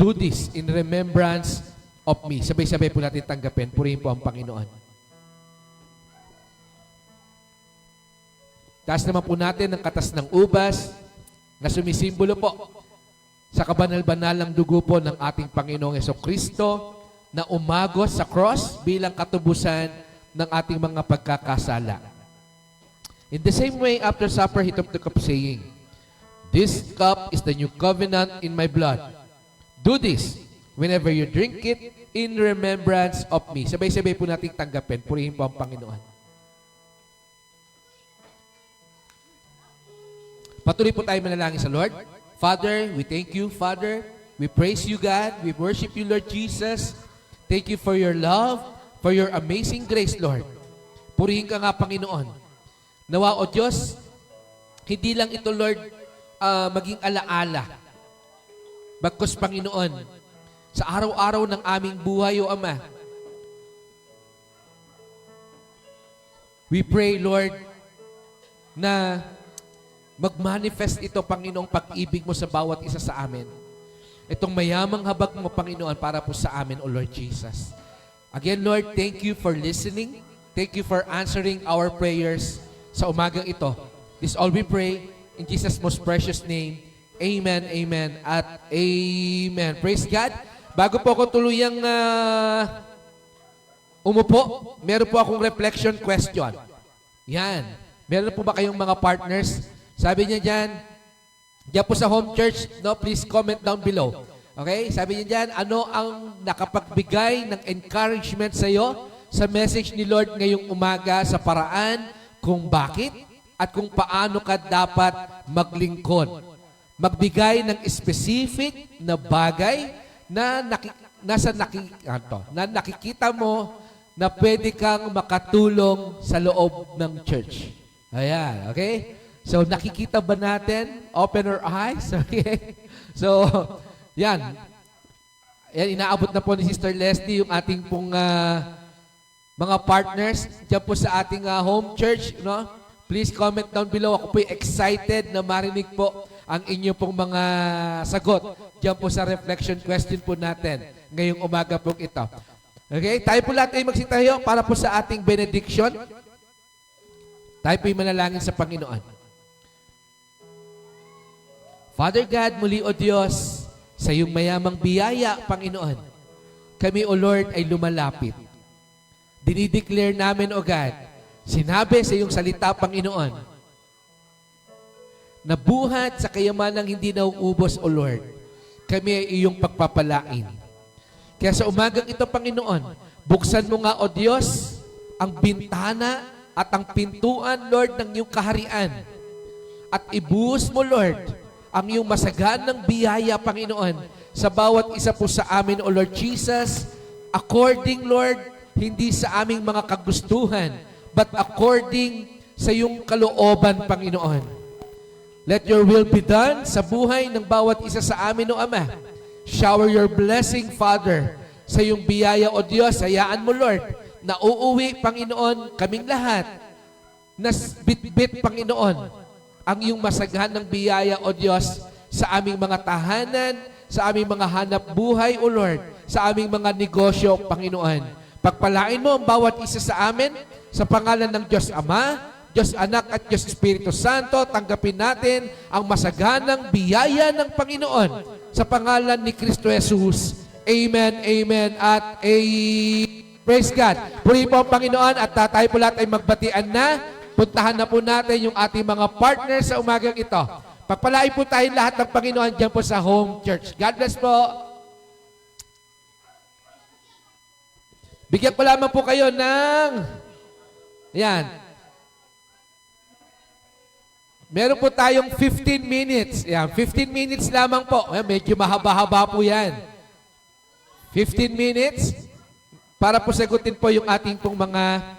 Do this in remembrance of me.'" Sabay-sabay po natin tanggapin. Purihin po ang Panginoon. Taas naman po natin ang katas ng ubas na sumisimbolo po sa kabanal-banalang dugo po ng ating Panginoong Jesucristo na umagos sa cross bilang katubusan ng ating mga pagkakasala. In the same way, after supper, he took the cup saying, This cup is the new covenant in my blood. Do this whenever you drink it in remembrance of me. Sabay-sabay po nating tanggapin. Purihin po ang Panginoon. Patuloy po tayo manalangin sa Lord. Father, we thank you, Father. We praise you, God. We worship you, Lord Jesus. Thank you for your love, for your amazing grace, Lord. Purihin ka nga, Panginoon. Nawa, O Diyos, hindi lang ito, Lord, maging alaala. Bagkus, Panginoon, sa araw-araw ng aming buhay, O Ama, we pray, Lord, na mag-manifest ito, Panginoong pag-ibig mo sa bawat isa sa amin. Itong mayamang habag mo, Panginoon, para po sa amin, O Lord Jesus. Again, Lord, thank you for listening. Thank you for answering our prayers sa umagang ito. This all we pray in Jesus' most precious name. Amen, amen, at amen. Praise God. Bago po ako tuluyang umupo, meron po akong reflection question. Yan. Meron po ba kayong mga partners? Sabi niya diyan po sa home church, no, please comment down below. Okay? Sabi niya diyan, ano ang nakapagbigay ng encouragement sa iyo sa message ni Lord ngayong umaga sa paraan kung bakit at kung paano ka dapat maglingkod. Magbigay ng specific na bagay na nakikita mo na pwede kang makatulong sa loob ng church. Ayan, okay? So, nakikita ba natin? Open our eyes. Okay? So, yan. Yan, inaabot na po ni Sister Leslie yung ating pong mga partners dyan po sa ating home church. No? Please comment down below. Ako po excited na marinig po ang inyo pong mga sagot dyan po sa reflection question po natin ngayong umaga pong ito. Okay? Tayo po lahat ay magsitayo para po sa ating benediction. Tayo po ay manalangin sa Panginoon. Father God, muli o Diyos, sa iyong mayamang biyaya, Panginoon, kami o Lord ay lumalapit. Dinideclare namin o God, sinabi sa iyong salita, Panginoon, na buhat sa kayamanang hindi nauubos o Lord, kami ay iyong pagpapalain. Kaya sa umagang ito, Panginoon, buksan mo nga o Diyos ang bintana at ang pintuan, Lord, ng iyong kaharian. At ibuhos mo, Lord, ang iyong masaganang biyaya, Panginoon, sa bawat isa po sa amin, O Lord Jesus, according, Lord, hindi sa aming mga kagustuhan, but according sa iyong kalooban, Panginoon. Let your will be done sa buhay ng bawat isa sa amin, O Ama. Shower your blessing, Father, sa iyong biyaya, O Diyos. Hayaan mo, Lord, na uuwi, Panginoon, kaming lahat, na bit-bit, Panginoon, ang iyong masaganang biyaya, O Diyos, sa aming mga tahanan, sa aming mga hanap buhay, O Lord, sa aming mga negosyo, Panginoon. Pagpalain mo ang bawat isa sa amin, sa pangalan ng Diyos Ama, Diyos Anak at Diyos Espiritu Santo, tanggapin natin ang masaganang biyaya ng Panginoon sa pangalan ni Kristo Jesus. Amen, amen, at amen. Praise God. Purihin po ang Panginoon at tayo po lahat ay magbatian na. Puntahan na po natin yung ating mga partners sa umagang ito. Pagpalain po tayo lahat ng Panginoon dyan po sa home church. God bless po. Bigyan ko lamang po kayo ng... Yan. Meron po tayong 15 minutes. Yan, 15 minutes lamang po. Ayan, medyo mahaba-haba po yan. 15 minutes para po sagutin po yung ating pong mga